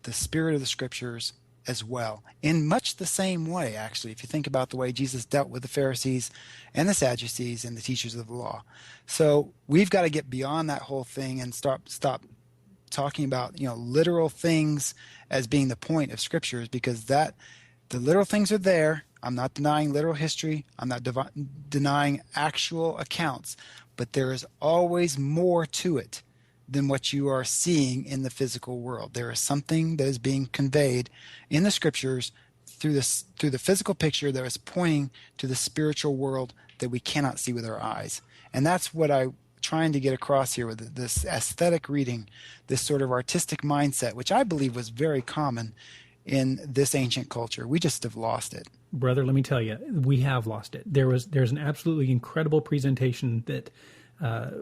the spirit of the Scriptures as well, in much the same way, actually, if you think about the way Jesus dealt with the Pharisees and the Sadducees and the teachers of the law. So we've got to get beyond that whole thing and stop talking about, literal things as being the point of scriptures, because the literal things are there. I'm not denying literal history. I'm not denying actual accounts, but there is always more to it than what you are seeing in the physical world. There is something that is being conveyed in the scriptures through the physical picture that is pointing to the spiritual world that we cannot see with our eyes. And that's what I'm trying to get across here with this aesthetic reading, this sort of artistic mindset, which I believe was very common in this ancient culture. We just have lost it. Brother, let me tell you, we have lost it. There's an absolutely incredible presentation that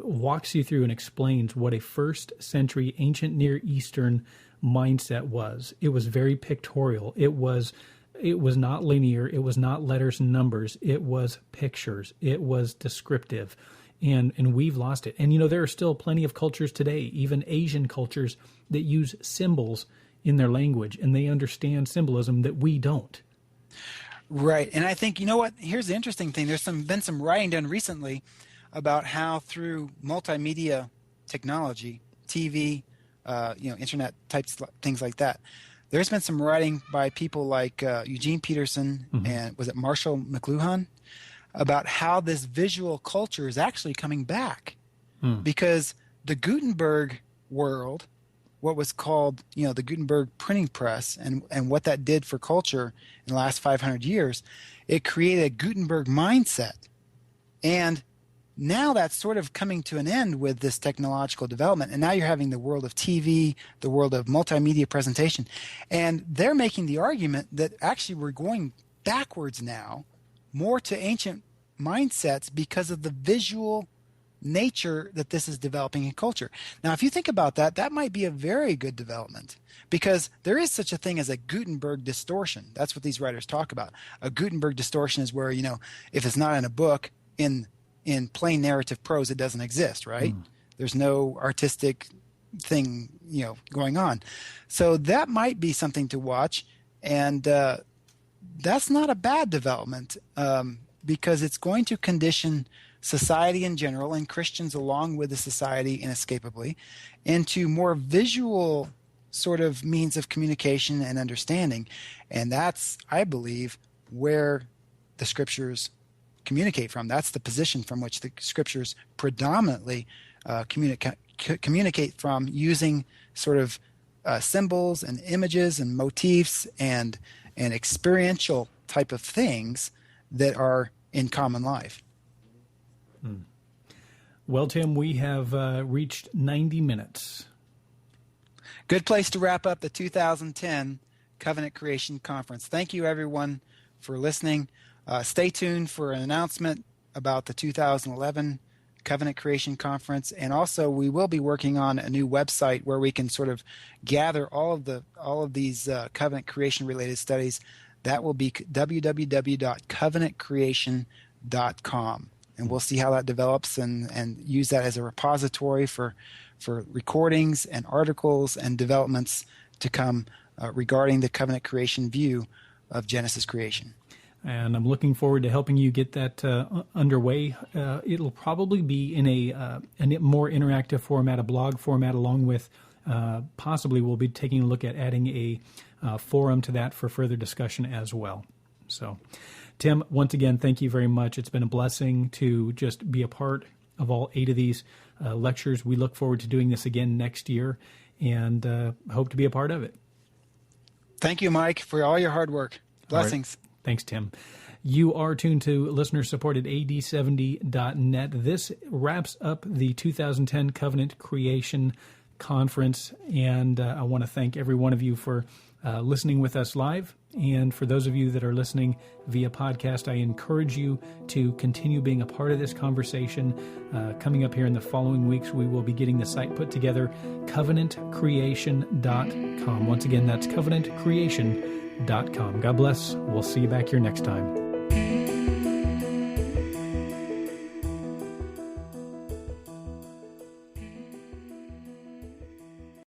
walks you through and explains what a first century ancient Near Eastern mindset was. It was very pictorial. It was not linear. It was not letters and numbers. It was pictures. It was descriptive. And we've lost it. And, there are still plenty of cultures today, even Asian cultures, that use symbols in their language, and they understand symbolism that we don't. Right. And I think, here's the interesting thing. There's been some writing done recently about how through multimedia technology, TV, internet types, things like that, there's been some writing by people like Eugene Peterson and was it Marshall McLuhan about how this visual culture is actually coming back because the Gutenberg world, what was called, the Gutenberg printing press and what that did for culture in the last 500 years, it created a Gutenberg mindset. And now that's sort of coming to an end with this technological development. And now you're having the world of TV, the world of multimedia presentation. And they're making the argument that actually we're going backwards now, more to ancient mindsets because of the visual nature that this is developing in culture. Now, if you think about that, that might be a very good development because there is such a thing as a Gutenberg distortion. That's what these writers talk about. A Gutenberg distortion is where, if it's not in a book, in plain narrative prose, it doesn't exist, right? There's no artistic thing, going on. So that might be something to watch. And that's not a bad development because it's going to condition society in general and Christians along with the society inescapably into more visual sort of means of communication and understanding. And that's, I believe, where the scriptures communicate from. That's the position from which the scriptures predominantly communicate from, using sort of symbols and images and motifs and experiential type of things that are in common life. Well, Tim, we have reached 90 minutes. Good place to wrap up the 2010 Covenant Creation Conference. Thank you, everyone, for listening. Stay tuned for an announcement about the 2011 Covenant Creation Conference, and also we will be working on a new website where we can sort of gather all of these covenant creation related studies. That will be www.covenantcreation.com, and we'll see how that develops and use that as a repository for recordings and articles and developments to come regarding the covenant creation view of Genesis creation. And I'm looking forward to helping you get that underway. It'll probably be in a more interactive format, a blog format, along with possibly we'll be taking a look at adding a forum to that for further discussion as well. So, Tim, once again, thank you very much. It's been a blessing to just be a part of all 8 of these lectures. We look forward to doing this again next year and hope to be a part of it. Thank you, Mike, for all your hard work. Blessings. Thanks, Tim. You are tuned to listener-supported AD70.net. This wraps up the 2010 Covenant Creation Conference, and I want to thank every one of you for listening with us live. And for those of you that are listening via podcast, I encourage you to continue being a part of this conversation. Coming up here in the following weeks, we will be getting the site put together, covenantcreation.com. Once again, that's covenantcreation.com. God bless. We'll see you back here next time.